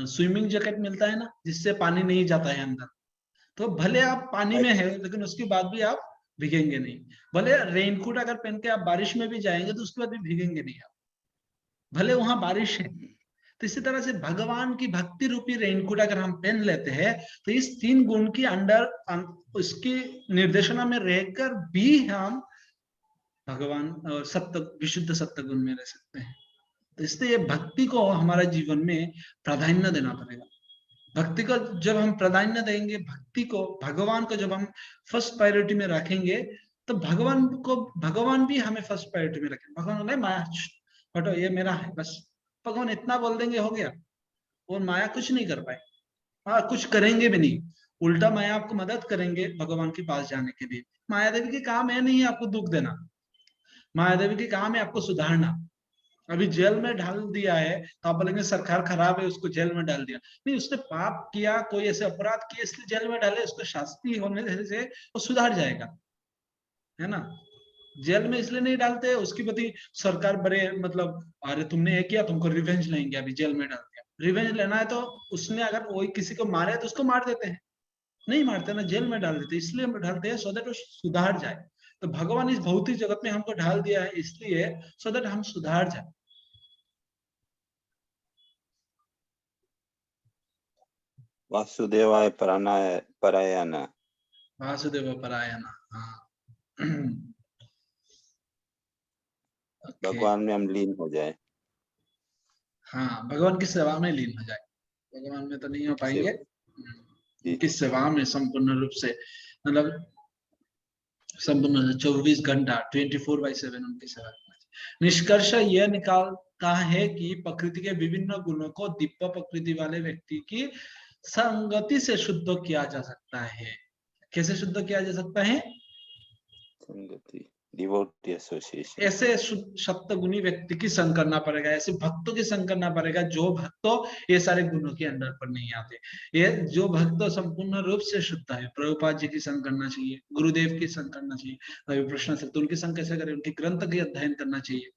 Speaker 1: स्विमिंग जैकेट मिलता है ना जिससे पानी नहीं जाता है अंदर, तो भले आप पानी में है लेकिन उसके बाद भी आप भीगेंगे नहीं। भले रेनकोट अगर पहन के आप बारिश में भी जाएंगे तो उसके बाद भी भीगेंगे नहीं आप, भले वहां बारिश है, तो इसी तरह से भगवान की भक्ति रूपी रेनकोट अगर हम पहन लेते हैं तो इस 3 गुण की अंडर उसकी निर्देशना में रहकर भी हम भगवान और सत्य विशुद्ध सत्य गुण में रह सकते हैं। तो इसलिए भक्ति को हमारे जीवन में प्राधान्य देना पड़ेगा। भक्ति को जब हम प्राधान्य देंगे, भक्ति को, भगवान को जब हम फर्स्ट प्रायोरिटी में रखेंगे तो भगवान भी हमें फर्स्ट प्रायोरिटी में रखेंगे। भगवान बोले माया फोटो ये मेरा है, बस भगवान इतना बोल देंगे हो गया। और माया कुछ नहीं कर पाए, हाँ कुछ करेंगे भी नहीं, उल्टा माया आपको मदद करेंगे भगवान के पास जाने के लिए। माया देवी की काम है नहीं आपको दुख देना, माया देवी की काम है आपको सुधारना। अभी जेल में डाल दिया है तो आप बोलेंगे सरकार खराब है उसको जेल में डाल दिया, नहीं, उसने पाप किया, कोई ऐसे अपराध किए इसलिए जेल में डाले, उसको शास्ति होने से वो सुधार जाएगा, है ना। जेल में इसलिए नहीं डालते उसकी प्रति सरकार बड़े मतलब अरे तुमने ये किया तुमको रिवेंज लेंगे, अभी जेल में डाल दिया। रिवेंज लेना है तो उसने अगर वही किसी को मारे तो उसको मार देते हैं, नहीं मारते ना, जेल में डाल देते, इसलिए हम डालते हैं सो दैट वो सुधार जाए। तो भगवान इस भौतिक जगत में हमको ढाल दिया है इसलिए सो दैट हम सुधार जाए।
Speaker 5: वासुदेवाय परायण।
Speaker 1: वासुदेव परायण, हाँ।
Speaker 5: भगवान में हम लीन हो जाए।
Speaker 1: हाँ, भगवान की सेवा में लीन हो जाए, भगवान में तो नहीं हो पाएंगे, उनकी सेवा में संपूर्ण रूप से, मतलब संपूर्ण 24 घंटा 24/7 उनकी सेवा। निष्कर्ष यह निकालता है कि प्रकृति के विभिन्न गुणों को दिव्य प्रकृति वाले व्यक्ति की संगति से शुद्ध किया जा सकता है। कैसे शुद्ध किया जा सकता है?
Speaker 5: संगति, डिवोटी एसोसिएशन।
Speaker 1: ऐसे सप्त गुणी व्यक्ति की संग करना पड़ेगा, ऐसे भक्तों की संग करना पड़ेगा जो भक्तों ये सारे गुणों के अंडर पर नहीं आते। ये जो भक्तों संपूर्ण रूप से शुद्ध है, प्रभुपाद जी की संग करना चाहिए, गुरुदेव की संग करना चाहिए। अभी प्रश्न से तो उनकी संग कैसे करें? उनके ग्रंथ की अध्ययन करना चाहिए,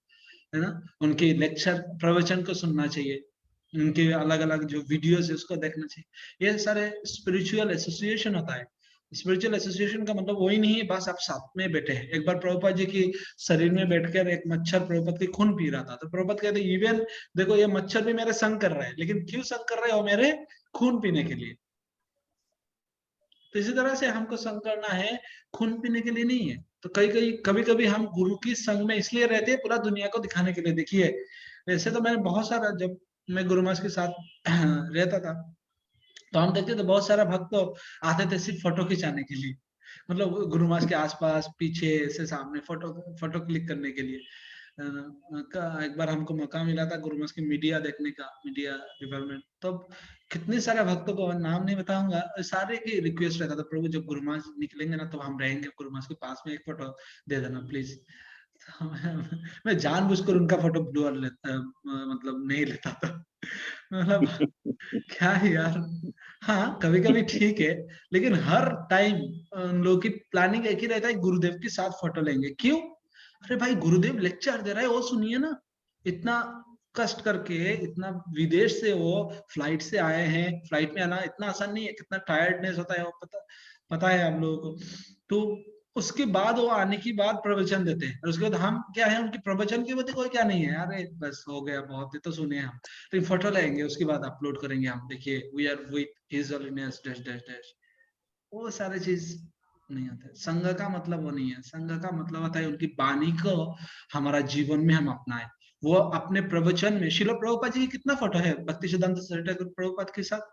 Speaker 1: है ना, उनके लेक्चर प्रवचन को सुनना चाहिए, उनके अलग अलग जो वीडियोस है उसको देखना चाहिए। ये सारे स्पिरिचुअल एसोसिएशन होता है। स्पिरिचुअल एसोसिएशन का मतलब वही नहीं है बस आप साथ में बैठे हैं। एक बार प्रभुपाद जी की शरीर में बैठकर एक मच्छर प्रभुपाद की खून पी रहा था, तो प्रभुपाद कहते इवन देखो ये मच्छर भी मेरे संग कर रहा है, लेकिन क्यों संग कर रहे हो? मेरे खून पीने के लिए। तो इसी तरह से हमको संग करना है, खून पीने के लिए नहीं है। तो कभी कभी हम गुरु की संग में इसलिए रहते हैं पूरा दुनिया को दिखाने के लिए। देखिए वैसे तो मैंने बहुत सारा, जब मैं गुरु महाराज के साथ रहता था तो हम देखते थे बहुत सारा भक्त आते थे सिर्फ फोटो खिंचाने के लिए, मतलब गुरु महाराज के आसपास पीछे से सामने फोटो क्लिक करने के लिए। एक बार हमको मौका मिला था गुरु महाराज की मीडिया देखने का, मीडिया डिपार्टमेंट, तो कितने सारे भक्तों को नाम नहीं बताऊंगा, सारे की रिक्वेस्ट रहता था प्रभु जब गुरु महाराज निकलेंगे ना तो हम रहेंगे गुरु महाराज के पास में, एक फोटो दे देना प्लीज। मैं जानबूझकर उनका फोटो ब्लू मतलब नहीं लेता था। मतलब क्या है यार। हाँ कभी कभी ठीक है, लेकिन हर टाइम उन लोगों की प्लानिंग एक ही रहता है, गुरुदेव के साथ फोटो लेंगे। क्यों? अरे भाई गुरुदेव लेक्चर दे रहा है, वो सुनिए ना। इतना कष्ट करके, इतना विदेश से वो फ्लाइट से आए हैं, फ्लाइट में आना इतना आसान नहीं है, कितना टायर्डनेस होता है वो पता है हम लोगों को। तो उसके बाद वो आने के बाद प्रवचन देते हैं, और उसके बाद हम क्या है, उनकी प्रवचन की वजह कोई क्या नहीं है, अरे बस हो गया बहुत है तो सुने हम, तो फोटो लेंगे उसके बाद अपलोड करेंगे हम, देखिए we are with his holiness dash dash dash. वो सारे चीज नहीं होता है। संघ का मतलब वो नहीं है, संघ का मतलब होता है उनकी वाणी को हमारा जीवन में हम अपनाएं। वो अपने प्रवचन में, श्रील प्रभुपाद जी की कितना फोटो है भक्तिसिद्धांत सरस्वती प्रभुपाद के साथ,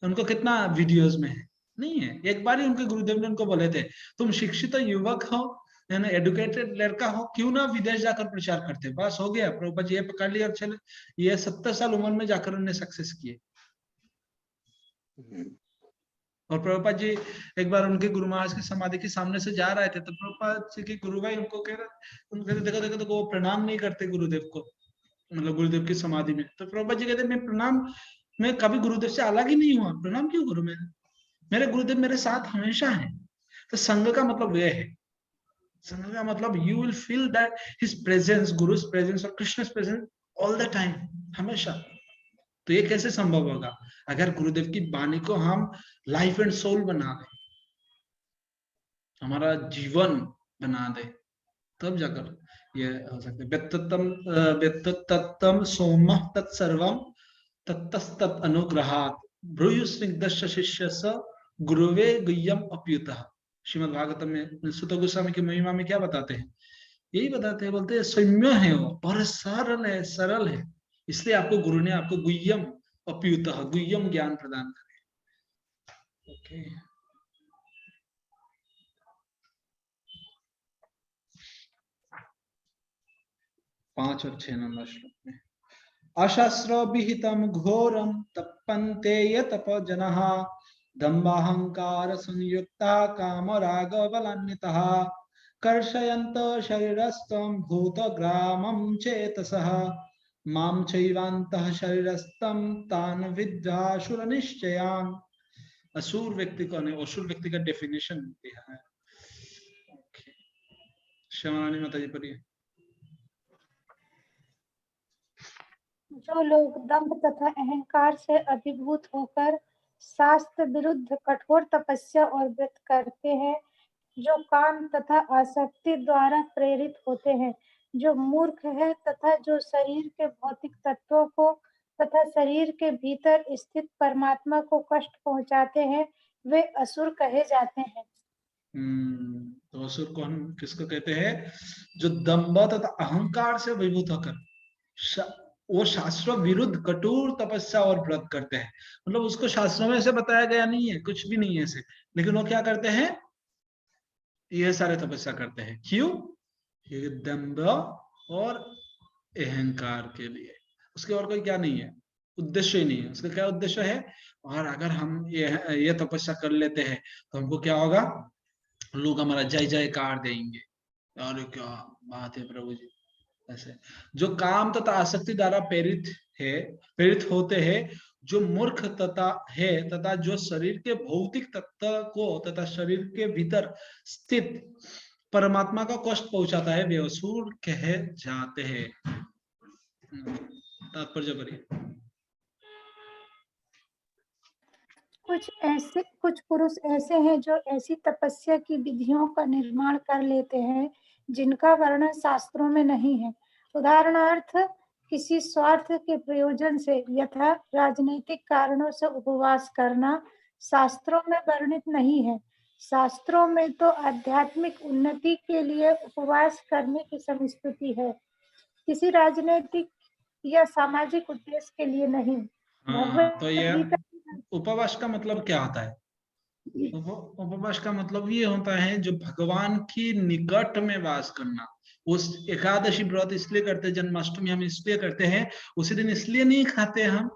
Speaker 1: उनको कितना वीडियोस में है? नहीं है। एक बार ही उनके गुरुदेव ने उनको बोले थे तुम शिक्षित युवक हो, है ना, एडुकेटेड लड़का हो, क्यों ना विदेश जाकर प्रचार करते। बस हो गया, प्रभुपाद जी ये पकड़ लिया और चले। ये 70 साल उम्र में जाकर उन्होंने सक्सेस किए। और प्रभुपाद जी एक बार उनके गुरु महाराज की समाधि के सामने से जा रहे थे, तो प्रभुपाद जी के गुरु भाई उनको कह रहे, उनको देखो देखो देखो वो प्रणाम नहीं करते गुरुदेव को, मतलब गुरुदेव की समाधि में। तो प्रभुपाद जी कहते मैं प्रणाम, मैं कभी गुरुदेव से अलग ही नहीं हुआ, प्रणाम क्यों करूं मैं, मेरे गुरुदेव मेरे साथ हमेशा है। तो संघ का मतलब यह है, संघ का मतलब you will feel that his presence, guru's presence और कृष्ण's प्रेजेंस ऑल द टाइम, हमेशा। तो ये कैसे संभव होगा? अगर गुरुदेव की वाणी को हम लाइफ एंड सोल बना दे, हमारा जीवन बना दे, तब जाकर ये हो सकता है। व्यक्तत्तम सोम तत्सर्वम तत्तस्तत् अनुग्रहात् भ्रूयुस्निग्धस्य शिष्यस्य गुरुवे गुह्यम अप्युतः। श्रीमद् भागवतम में सुत गोस्वामी की महिमा में क्या बताते हैं? यही बताते हैं, बोलते हैं सौम्य है वो और सरल है, इसलिए आपको गुरु ने आपको गुह्यम अप्युतः गुह्यम ज्ञान प्रदान करे। ओके, 5 और 6 नंबर श्लोक में अशास्त्र विहितम घोरम तप्पन्ते ये तपजनः दम्भाहंकार संयुक्ता कामराग बलान्वितः कर्षयन्त शरीरस्थं भूतग्रामं चेतसः मां चैवान्तः शरीरस्थं तान् विद्यासुर निश्चयान्। असुर व्यक्ति कौन है? असुर व्यक्ति का डेफिनेशन दिया है। श्यामरानी माता जी पढ़िए।
Speaker 2: जो लोग दंभ तथा अहंकार से अभिभूत होकर शास्त्र विरुद्ध कठोर तपस्या और व्रत करते हैं, जो काम तथा आसक्ति द्वारा प्रेरित होते हैं, जो मूर्ख है तथा जो शरीर के भौतिक तत्वों को तथा शरीर के भीतर स्थित परमात्मा को कष्ट पहुंचाते हैं, वे असुर कहे जाते हैं।
Speaker 1: तो असुर को हम किसको कहते हैं? जो दंभ तथा अहंकार से अभिभूत होकर वो शास्त्र विरुद्ध कठोर तपस्या और व्रत करते हैं। मतलब उसको शास्त्रों में ऐसे बताया गया नहीं है, कुछ भी नहीं है ऐसे, लेकिन वो क्या करते हैं? ये सारे तपस्या करते हैं। क्यों? ये दंभ और अहंकार के लिए, उसके और कोई क्या नहीं है, उद्देश्य ही नहीं है। उसका क्या उद्देश्य है? और अगर हम ये तपस्या कर लेते हैं तो हमको क्या होगा? लोग हमारा जय जयकार देंगे। अरे क्या बात है प्रभु जी। ऐसे जो काम तथा आसक्ति द्वारा प्रेरित होते हैं, जो मूर्ख तथा है तथा जो शरीर के भौतिक तत्व को तथा शरीर के भीतर स्थित परमात्मा का कष्ट पहुंचाता है, वे असुर कहे जाते हैं। तात्पर्य करिए।
Speaker 2: कुछ पुरुष ऐसे हैं जो ऐसी तपस्या की विधियों का निर्माण कर लेते हैं जिनका वर्णन शास्त्रों में नहीं है। उदाहरणार्थ, किसी स्वार्थ के प्रयोजन से यथा राजनीतिक कारणों से उपवास करना शास्त्रों में वर्णित नहीं है। शास्त्रों में तो आध्यात्मिक उन्नति के लिए उपवास करने की संस्तुति है, किसी राजनीतिक या सामाजिक उद्देश्य के लिए नहीं।
Speaker 1: तो यह उपवास का मतलब क्या होता है? उपवास का मतलब ये होता है जो भगवान की निकट में वास करना। उस एकादशी व्रत इसलिए करते हैं, जन्माष्टमी हम इसलिए करते हैं, उसी दिन इसलिए नहीं खाते हम,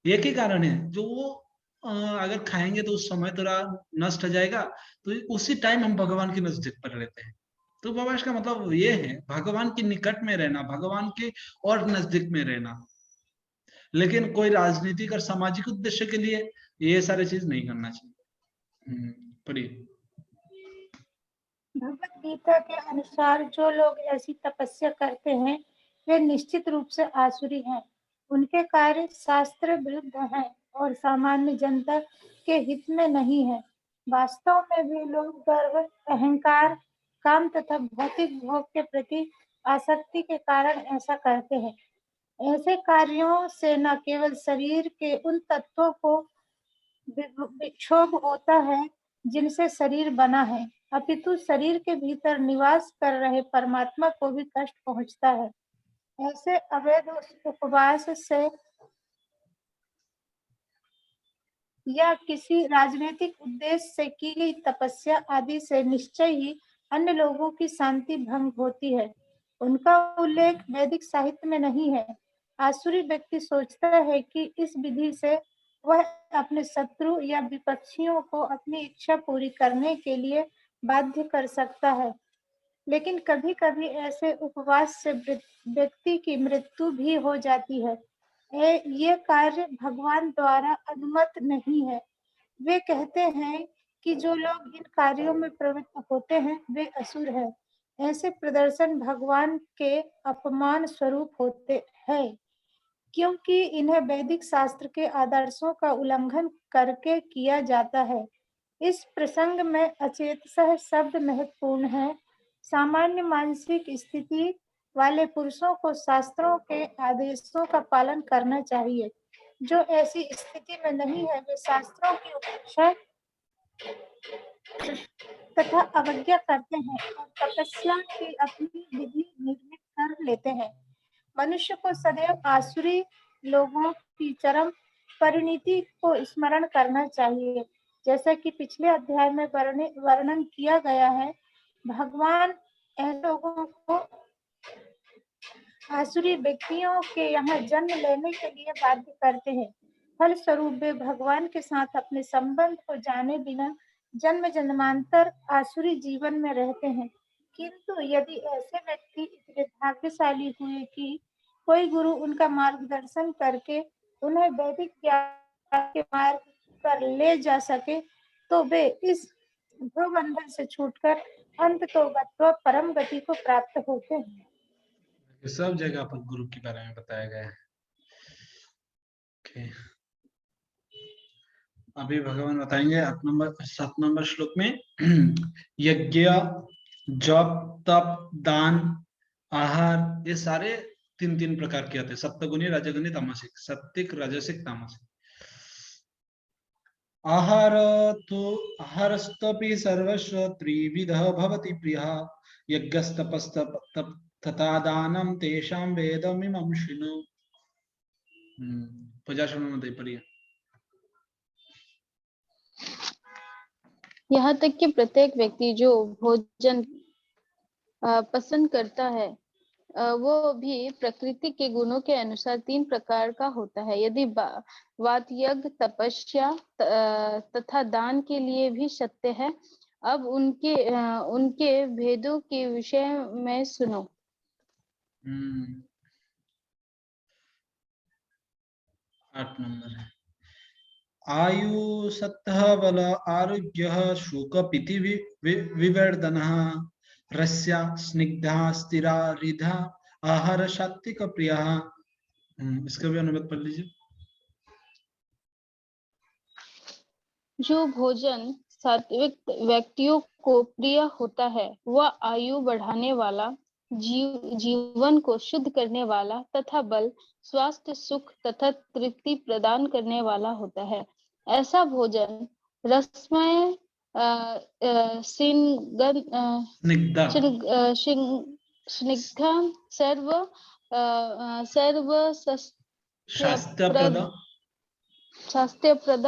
Speaker 1: एक ही कारण है, जो वो अगर खाएंगे तो उस समय थोड़ा नष्ट हो जाएगा, तो उसी टाइम हम भगवान के नजदीक पर रहते हैं। तो उपवास का मतलब ये है भगवान के निकट में रहना, भगवान के और नजदीक में रहना। लेकिन कोई राजनीतिक और सामाजिक उद्देश्य के लिए ये सारी चीज नहीं करना चाहिए। पढ़िए।
Speaker 2: भगवत गीता के अनुसार जो लोग ऐसी तपस्या करते हैं वे निश्चित रूप से आसुरी हैं। उनके कार्य शास्त्र विरुद्ध हैं और सामान्य जनता के हित में नहीं है। वास्तव में वे लोग गर्व, अहंकार, काम तथा भौतिक भोग के प्रति आसक्ति के कारण ऐसा करते हैं। ऐसे कार्यों से न केवल शरीर के उन तत्वों को विक्षोभ होता है जिनसे शरीर बना है, अपितु शरीर के भीतर निवास कर रहे परमात्मा को भी कष्ट पहुंचता है। ऐसे अवैध उपवास से या किसी राजनीतिक उद्देश्य से की गई तपस्या आदि से निश्चय ही अन्य लोगों की शांति भंग होती है। उनका उल्लेख वैदिक साहित्य में नहीं है। आसुरी व्यक्ति सोचता है कि इस विधि से वह अपने शत्रु या विपक्षियों को अपनी इच्छा पूरी करने के लिए बाध्य कर सकता है, लेकिन कभी-कभी ऐसे उपवास से व्यक्ति की मृत्यु भी हो जाती है। ये कार्य भगवान द्वारा अनुमत नहीं है। वे कहते हैं कि जो लोग इन कार्यों में प्रवृत्त होते हैं वे असुर हैं। ऐसे प्रदर्शन भगवान के अपमान स्वरूप होते हैं, क्योंकि इन्हें वैदिक शास्त्र के आदर्शों का उल्लंघन करके किया जाता है। इस प्रसंग में अचेतसः शब्द महत्वपूर्ण है। सामान्य मानसिक स्थिति वाले पुरुषों को शास्त्रों के आदेशों का पालन करना चाहिए। जो ऐसी स्थिति में नहीं है वे शास्त्रों की उपेक्षा तथा अवज्ञा करते हैं और तपस्या की अपनी विधि निर्मित कर लेते हैं। मनुष्य को सदैव आसुरी लोगों की चरम परिणति को स्मरण करना चाहिए। जैसा कि पिछले अध्याय में वर्णन किया गया है, भगवान ऐसे लोगों को आसुरी व्यक्तियों के यहाँ जन्म लेने के लिए बाध्य करते हैं। फलस्वरूप वे भगवान के साथ अपने संबंध को जाने बिना जन्म जन्मांतर आसुरी जीवन में रहते हैं। किंतु यदि ऐसे व्यक्ति इतने भाग्यशाली हुए कि कोई गुरु उनका मार्गदर्शन करके उन्हें वैदिक ज्ञान के मार्ग पर ले जा सके, तो वे इस भवबंधन से छूटकर अंततोगत्वा परम गति को प्राप्त होते हैं।
Speaker 1: ये सब जगह पर गुरु के बारे में बताया गया है। अभी भगवान बताएंगे 7 नंबर श्लोक में यज्ञ, जप, तप, दान, आहार, ये सारे 3 प्रकार के होते हैं। सप्तगुणी, रजगुणी, तामसिक। सात्विक, राजसिक, तामसिक। आहार तो आहारस्तपि सर्वस्व त्रिविधः भवति प्रियः यज्ञस्तपस्तप तथा दानं तेषां वेदमिमं शृणु। 50 मध्ये पढ़िए।
Speaker 3: यहाँ तक कि प्रत्येक व्यक्ति जो भोजन पसंद करता है वो भी प्रकृति के गुणों के अनुसार 3 प्रकार का होता है। यदि बात यज्ञ, तपस्या तथा दान के लिए भी सत्य है। अब उनके भेदों के विषय में सुनो।
Speaker 1: 8 नंबर है। आयु, सत्तः, बल, आरोग्य, शोक, पीति, विवर्धनः, रस्या, स्निग्धा, स्थिरा, रिधा, आहार, सात्विक, प्रियः। इसका भी अनुवाद पढ़ लीजिए।
Speaker 3: जो भोजन सात्विक व्यक्तियों को प्रिय होता है वह आयु बढ़ाने वाला, जीवन को शुद्ध करने वाला तथा बल, स्वास्थ्य, सुख तथा तृप्ति प्रदान करने वाला होता है। ऐसा भोजन रसमय, स्निग्धा, शास्त्रप्रद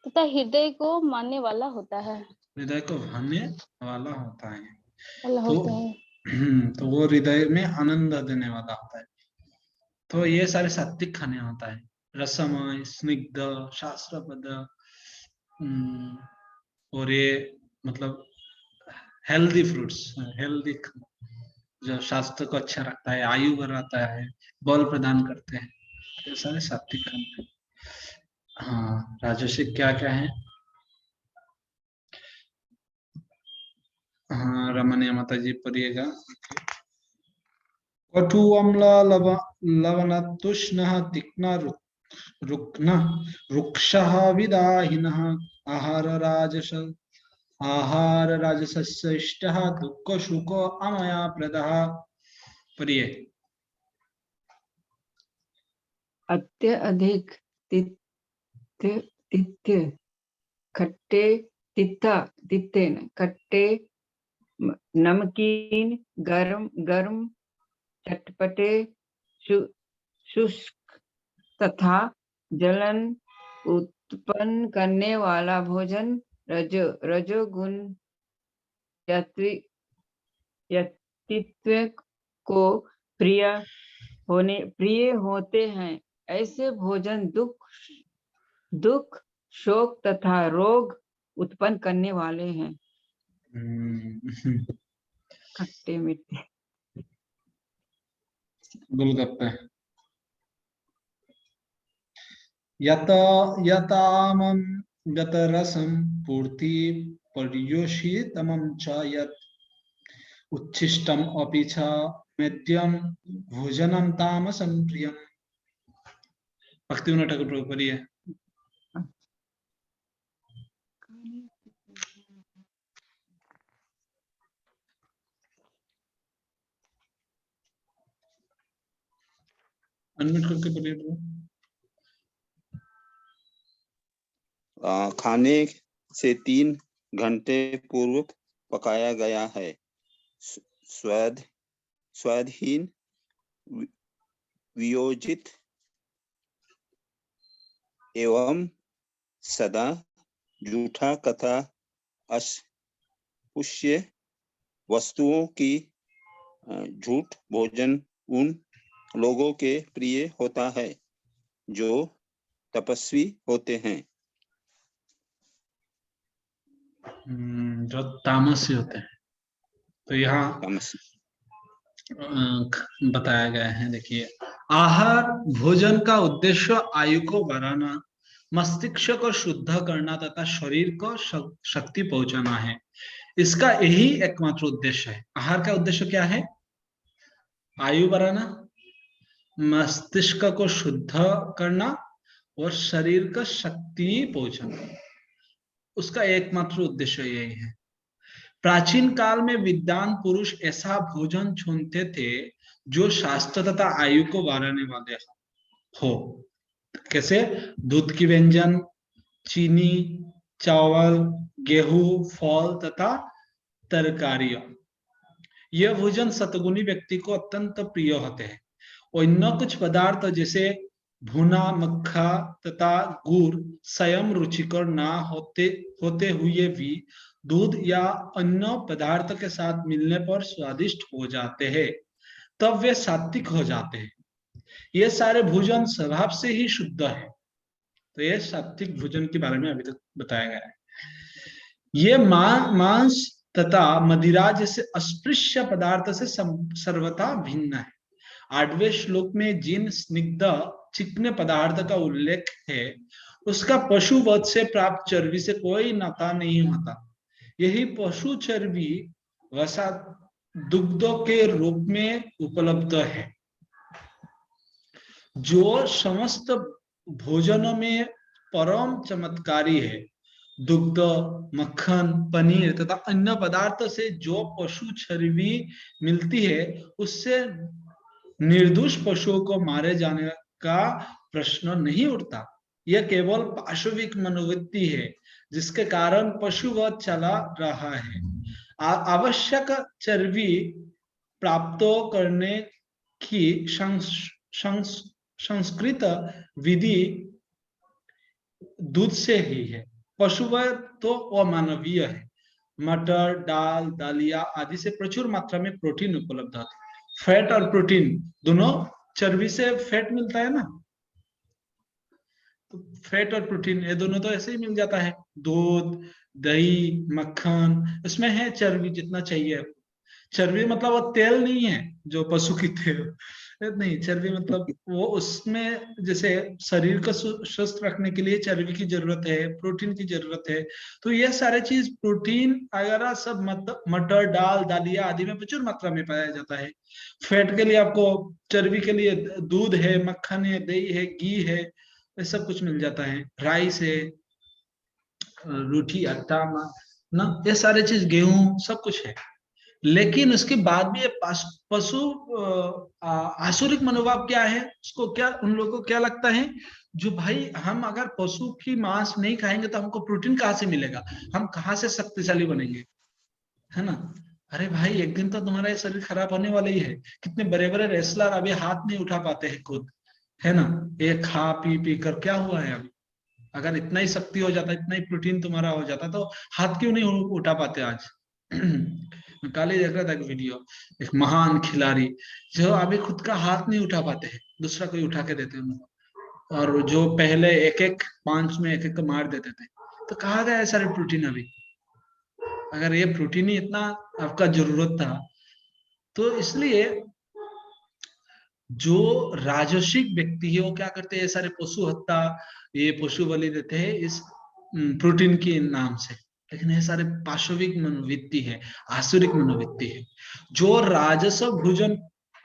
Speaker 3: तथा हृदय को मानने वाला होता है।
Speaker 1: हृदय को भाने वाला होता है।
Speaker 3: तो
Speaker 1: वो हृदय में आनंद देने वाला होता है। तो ये सारे सात्विक खाने होता है। रसमय, स्निग्ध, शास्त्रपद, और ये मतलब हेल्दी फ्रूट्स, हेल्दी जो स्वास्थ्य को अच्छा रखता है, आयु बढ़ाता है, बल प्रदान करते हैं, ये सारे सात्विक खाने। हाँ, राजसिक क्या क्या है? हाँ, रमणीय माता जी पढ़िएगा। कटु, अम्ल, लवणतुष्ण, तीक्ष्ण, रुक्न, रुक्षः, विदाहिनः, आहार राजसस्य इष्टः, दुःख सुख अमया प्रदः। पढ़िए।
Speaker 4: अत्यधिक तिथ्य, खट्टे, खट्टे, नमकीन, गर्म, चटपटे, शुष्क तथा जलन उत्पन्न करने वाला भोजन रजोगुण व्यक्तित्व को प्रिय होते हैं। ऐसे भोजन दुख, शोक तथा रोग उत्पन्न करने वाले हैं। खट्टे मीठे
Speaker 1: गोलगप्पे। यतामं गतरसं पूर्ति पर्योषितमं च यत् उच्छिष्टम अपि च मेद्यम भोजनम तामसं प्रियम। भक्तिविनोद ठाकुर प्रभु पढ़िए। अनम्यूट करके पढ़िए प्रभु।
Speaker 5: खाने से 3 घंटे पूर्व पकाया गया है। स्वादहीन, वियोजित एवं सदा झूठा तथा अस्पृश्य वस्तुओं की झूठ भोजन उन लोगों के प्रिय होता है जो तपस्वी होते हैं।
Speaker 1: जो तामसी होते हैं। तो यहाँ बताया गया है, देखिए, आहार भोजन का उद्देश्य आयु को बढ़ाना, मस्तिष्क को शुद्ध करना तथा शरीर को शक्ति पहुंचाना है। इसका यही एकमात्र उद्देश्य है। आहार का उद्देश्य क्या है? आयु बढ़ाना, मस्तिष्क को शुद्ध करना और शरीर का शक्ति पहुंचाना। उसका एकमात्र उद्देश्य यही है। प्राचीन काल में विद्वान पुरुष ऐसा भोजन चुनते थे जो शास्त्र तथा आयु को बढ़ाने वाले हो। कैसे? दूध की व्यंजन, चीनी, चावल, गेहूं, फल तथा तरकारियां। यह भोजन सतगुणी व्यक्ति को अत्यंत प्रिय होते हैं। अन्य कुछ पदार्थ जैसे भुना मक्खा तथा गुड़ स्वयं रुचिकर ना होते हुए भी दूध या अन्य पदार्थ के साथ मिलने पर स्वादिष्ट हो जाते हैं, तब वे सात्विक हो जाते हैं। ये सारे भोजन स्वभाव से ही शुद्ध है। तो ये सात्विक भोजन के बारे में अभी तक बताया गया है। ये मांस तथा मदिरा जैसे अस्पृश्य पदार्थ से सर्वथा भिन्न है। 8वें श्लोक में जिन स्निग्ध चिकने पदार्थ का उल्लेख है, उसका पशुवध से प्राप्त चर्बी से कोई नाता नहीं होता। यही पशु चर्बी वसा दुग्धों के रूप में उपलब्ध है, जो समस्त भोजनों में परम चमत्कारी है। दुग्ध, मक्खन, पनीर तथा अन्य पदार्थ से जो पशु चर्बी मिलती है, उससे निर्दोष पशुओं को मारे जाने का प्रश्न नहीं उठता। यह केवल पाशविक मनोवृत्ति है जिसके कारण पशुवध चला रहा है। आवश्यक चर्बी प्राप्त करने की संस्कृत विधि दूध से ही है। पशुवध तो अमानवीय है। मटर, दाल, दालिया आदि से प्रचुर मात्रा में प्रोटीन उपलब्ध होता है। फैट और प्रोटीन दोनों, चर्बी से फैट मिलता है ना, तो फैट और प्रोटीन ये दोनों तो ऐसे ही मिल जाता है। दूध, दही, मक्खन, इसमें है चर्बी जितना चाहिए। चर्बी मतलब वो तेल नहीं है जो पशु की तेल नहीं, चर्बी मतलब वो उसमें जैसे शरीर को स्वस्थ रखने के लिए चर्बी की जरूरत है, प्रोटीन की जरूरत है। तो ये सारे चीज प्रोटीन वगैरह सब मटर, दाल, दालिया आदि में प्रचुर मात्रा में पाया जाता है। फैट के लिए आपको, चर्बी के लिए दूध है, मक्खन है, दही है, घी है, ये सब कुछ मिल जाता है। राइस है, रोटी, आटा ना, ये सारे चीज, गेहूं, सब कुछ है। लेकिन उसके बाद भी पशु आसुरिक मनोभाव क्या है, उसको क्या, उन लोगों को क्या लगता है, जो भाई हम अगर पशु की मांस नहीं खाएंगे तो हमको प्रोटीन कहाँ से मिलेगा, हम कहाँ से शक्तिशाली बनेंगे, है ना। अरे भाई, एक दिन तो तुम्हारा ये शरीर खराब होने वाला ही है। कितने बड़े बड़े रेसलर अभी हाथ नहीं उठा पाते हैं खुद, है ना। ये खा पी कर क्या हुआ है अभी। अगर इतना ही शक्ति हो जाता, इतना ही प्रोटीन तुम्हारा हो जाता, तो हाथ क्यों नहीं उठा पाते आज। मैं कल ही देख रहा था एक वीडियो, एक महान खिलाड़ी जो अभी खुद का हाथ नहीं उठा पाते हैं, दूसरा कोई उठा के देते हैं, और जो पहले एक एक पांच में एक एक को मार देते थे। तो कहा गया है सारे प्रोटीन अभी, अगर ये प्रोटीन ही इतना आपका जरूरत था, तो इसलिए जो राजसिक व्यक्ति है वो क्या करते हैं, सारे पशु हत्या, ये पशु बलि देते हैं इस प्रोटीन के नाम से। लेकिन ये सारे पाशविक मनोवृत्ति है, आसुरिक मनोवृत्ति है। जो राजस भोजन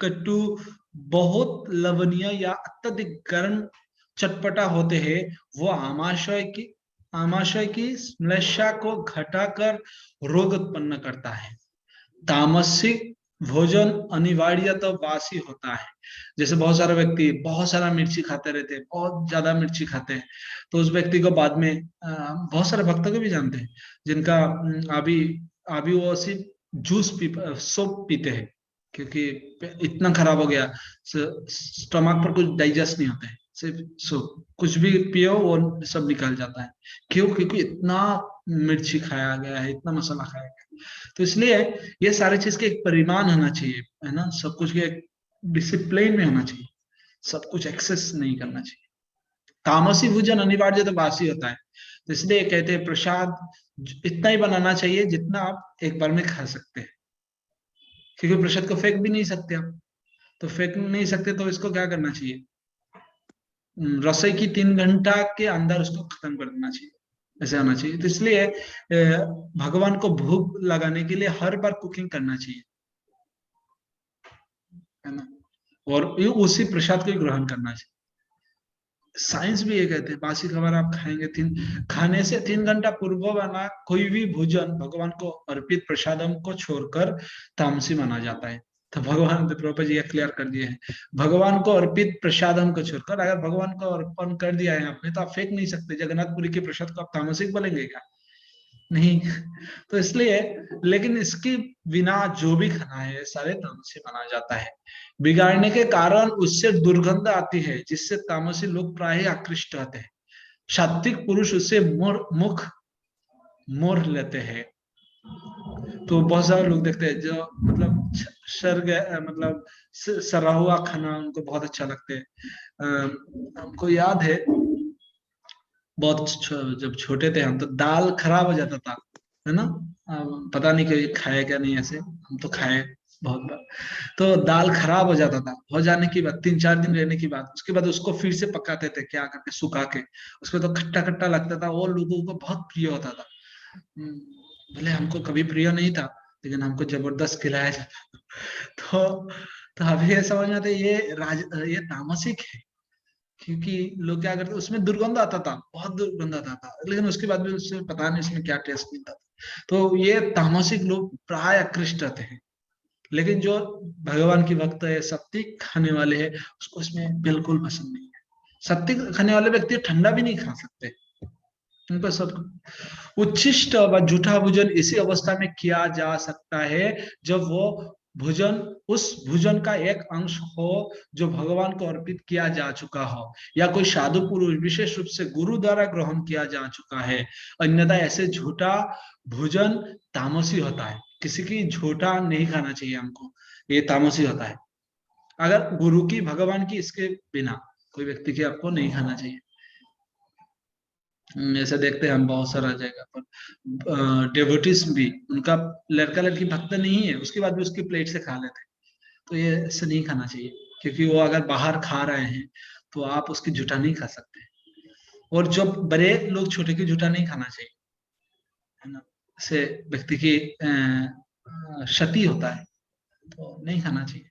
Speaker 1: कटु, बहुत लवणीय या अत्यधिक गर्म चटपटा होते हैं, वो आमाशय की श्लेष्मा को घटाकर रोग उत्पन्न करता है। तामसिक भोजन अनिवार्य तो वासी होता है। जैसे बहुत सारे व्यक्ति बहुत सारा मिर्ची खाते रहते हैं, बहुत ज्यादा मिर्ची खाते हैं, तो उस व्यक्ति को बाद में बहुत सारे भक्तों को भी जानते हैं जिनका अभी अभी वो सिर्फ जूस सोप पीते हैं, क्योंकि इतना खराब हो गया, स्टमक पर कुछ डाइजेस्ट नहीं होता है, सिर्फ सोप कुछ भी पियो वो सब निकल जाता है। क्यों? क्योंकि इतना मिर्ची खाया गया है, इतना मसाला खाया गया है। तो इसलिए ये सारी चीज के एक परिमाण होना चाहिए, है ना, सब कुछ के एक डिसिप्लिन में होना चाहिए, सब कुछ एक्सेस नहीं करना चाहिए। तामसी भोजन अनिवार्य तो वासी होता है, तो इसलिए कहते हैं प्रसाद इतना ही बनाना चाहिए जितना आप एक बार में खा सकते हैं, क्योंकि प्रसाद को फेंक भी नहीं सकते आप, तो फेंक नहीं सकते तो इसको क्या करना चाहिए, रसोई की 3 घंटा के अंदर उसको खत्म कर देना चाहिए, ऐसे आना चाहिए। तो इसलिए भगवान को भूख लगाने के लिए हर बार कुकिंग करना चाहिए, है ना, और उसी प्रसाद को ही ग्रहण करना चाहिए। साइंस भी ये कहते हैं बासी खबर आप खाएंगे खाने से 3 घंटा पूर्व बना कोई भी भोजन भगवान को अर्पित प्रसादम को छोड़कर तामसी माना जाता है। तो भगवान प्रभुपाद जी क्लियर कर दिए हैं, भगवान को अर्पित प्रसादम को छोड़कर, अगर भगवान को अर्पण कर दिया है आपने तो आप फेंक नहीं सकते। जगन्नाथपुरी के प्रसाद को आप तामसिक बोलेंगे क्या? नहीं। तो इसलिए, लेकिन इसके बिना जो भी खाना है सारे तामसी माना जाता है। बिगाड़ने के कारण उससे दुर्गंध आती है, जिससे तामसी लोग प्राय आकृष्ट होते हैं। सात्विक पुरुष उससे मुख मोर लेते हैं। तो बहुत सारे लोग देखते हैं जो मतलब मतलब सरा हुआ खाना उनको बहुत अच्छा लगता है। हमको याद है बहुत जब छोटे थे हम, तो दाल खराब हो जाता था, है ना, पता नहीं कि खाए क्या नहीं, ऐसे हम तो खाए बहुत बार। तो दाल खराब हो जाता था, हो जाने की बाद 3-4 दिन रहने की बाद उसके बाद उसको फिर से पकाते थे, क्या करके सुखा के, उसमें तो खट्टा खट्टा लगता था, वो लोगों को बहुत प्रिय होता था। भले हमको कभी प्रिय नहीं था, लेकिन हमको जबरदस्त खिलाया जाता। तो अभी ये समझ में आता है ये तामसिक है, क्योंकि लोग क्या करते, उसमें दुर्गंध आता था, बहुत दुर्गंध आता था, लेकिन उसके बाद भी उससे पता नहीं इसमें क्या टेस्ट मिलता था। तो ये तामसिक लोग प्राय आकृष्ट रहते हैं, लेकिन जो भगवान की भक्त है, सात्विक खाने वाले हैं, उसको इसमें बिल्कुल पसंद नहीं है। सात्विक खाने वाले व्यक्ति ठंडा भी नहीं खा सकते, उनको सब उच्छिष्ट व जूठा भोजन इसी अवस्था में किया जा सकता है जब वो भोजन उस भोजन का एक अंश हो जो भगवान को अर्पित किया जा चुका हो, या कोई साधु पुरुष विशेष रूप से गुरु द्वारा ग्रहण किया जा चुका है। अन्यथा ऐसे झूठा भोजन तामसी होता है। किसी की झूठा नहीं खाना चाहिए हमको, ये तामसी होता है। अगर गुरु की भगवान की इसके बिना कोई व्यक्ति की आपको नहीं खाना चाहिए। ऐसा देखते हैं हम बहुत सारा जगह पर, डेवोटिस भी उनका लड़का लड़की भक्त नहीं है, उसके बाद भी उसकी प्लेट से खा लेते हैं। तो ये ऐसे नहीं खाना चाहिए, क्योंकि वो अगर बाहर खा रहे हैं तो आप उसकी जूठा नहीं खा सकते। और जो बड़े लोग छोटे की जूठा नहीं खाना चाहिए, है ना, इससे व्यक्ति की क्षति होता है, तो नहीं खाना चाहिए।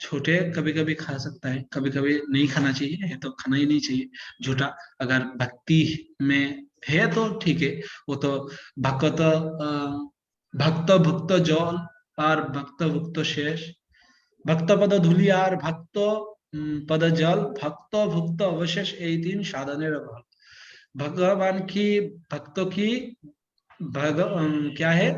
Speaker 1: छोटे कभी कभी खा सकता है, कभी कभी नहीं खाना चाहिए, ये तो खाना ही नहीं चाहिए झूठा। अगर भक्ति में है तो ठीक है, वो तो भक्त भक्त भुक्त जल और भक्त भुक्त शेष, भक्त पद धूलियार भक्त पद जल भक्त भुक्त अवशेष, ये 3 साधने भगवान की भक्तों की क्या है,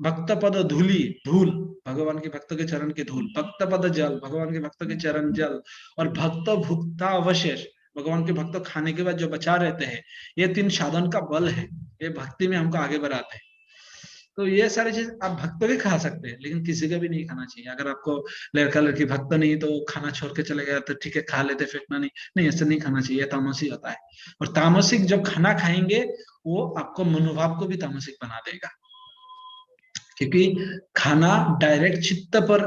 Speaker 1: भक्त पद धूली धूल, भगवान के भक्त के चरण के धूल, भक्त पद जल, भगवान के भक्त के चरण जल, और भक्त भुक्ता अवशेष, भगवान के भक्त खाने के बाद जो बचा रहते हैं, ये 3 साधन का बल है, ये भक्ति में हमको आगे बढ़ाते हैं। तो ये सारी चीज आप भक्त भी खा सकते हैं, लेकिन किसी का भी नहीं खाना चाहिए। अगर आपको लड़का लड़की भक्त नहीं तो खाना छोड़ के चले गया तो ठीक है, खा लेते, फेंकना नहीं, ऐसे नहीं खाना चाहिए, तामसिक होता है। और तामसिक जब खाना खाएंगे वो आपको मनोभाव को भी तामसिक बना देगा, क्योंकि खाना डायरेक्ट चित्त पर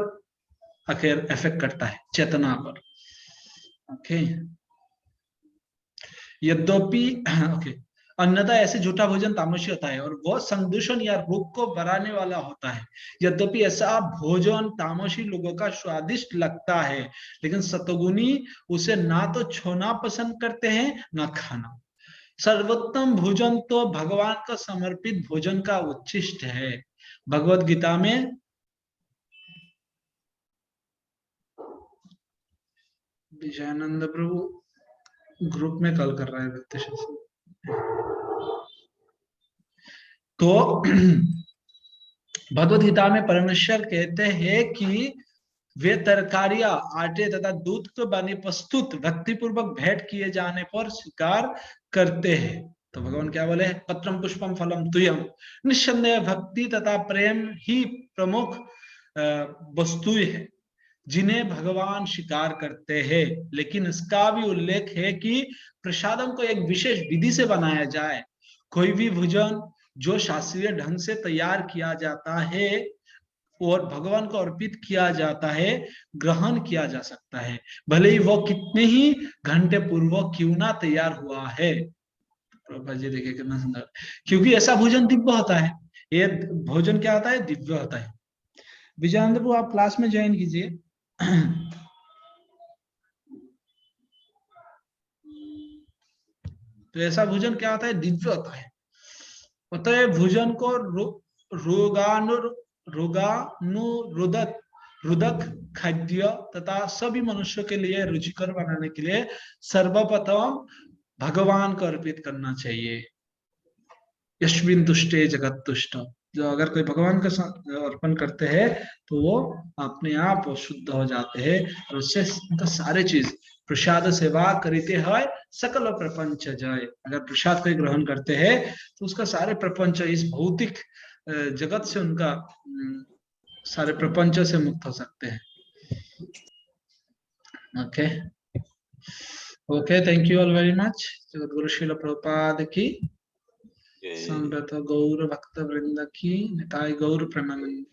Speaker 1: आखिर इफेक्ट करता है, चेतना पर। ओके, यद्यपि ओके, अन्यथा ऐसे झूठा भोजन तामसी होता है और वह संदूषण या रोग को बढ़ाने वाला होता है। यद्यपि ऐसा भोजन तामसी लोगों का स्वादिष्ट लगता है, लेकिन सतगुणी उसे ना तो छोना पसंद करते हैं ना खाना। सर्वोत्तम भोजन तो भगवान को समर्पित भोजन का उच्छिष्ट है। भगवत गीता में विजयानंद प्रभु ग्रुप में कॉल कर रहा है भक्ति शास्त्री। तो भगवत गीता में परमेश्वर कहते हैं कि वे तरकारियां आटे तथा दूध को बनी प्रस्तुत भक्ति पूर्वक भेंट किए जाने पर स्वीकार करते हैं। तो भगवान क्या बोले, पत्रम पुष्पम फलम तुयम। निस्संदेह भक्ति तथा प्रेम ही प्रमुख वस्तुएं है जिन्हें भगवान स्वीकार करते हैं, लेकिन इसका भी उल्लेख है कि प्रसादम को एक विशेष विधि से बनाया जाए। कोई भी भोजन जो शास्त्रीय ढंग से तैयार किया जाता है और भगवान को अर्पित किया जाता है, ग्रहण किया जा सकता है, भले ही वो कितने ही घंटे पूर्व क्यों ना तैयार हुआ है। प्रभुपाद जी देखिए कितना सुंदर, क्योंकि ऐसा भोजन दिव्य होता है। ये भोजन क्या होता है, दिव्य होता है। विजयानंद प्रभु आप क्लास में ज्वाइन कीजिए। तो ऐसा भोजन क्या होता है, दिव्य होता है। होता है भोजन को रोगानुरोधक खाद्य तथा सभी मनुष्यों के लिए रुचिकर बनाने के लिए सर्वप्रथम भगवान को अर्पित करना चाहिए। यस्मिन् तुष्टे जगत तुष्ट। जो अगर कोई भगवान का अर्पण करते हैं तो वो अपने आप शुद्ध हो जाते हैं और उससे उनका सारे चीज प्रसाद सेवा करते हैं सकल प्रपंच जय। अगर प्रसाद को ग्रहण करते हैं तो उसका सारे प्रपंच, इस भौतिक जगत से उनका सारे प्रपंच से मुक्त हो सकते हैं। Okay okay, thank you all very much. Jagadguru Srila Prabhupada की, समवेत गौर भक्त वृंद की, निताय गौर प्रेमानंद।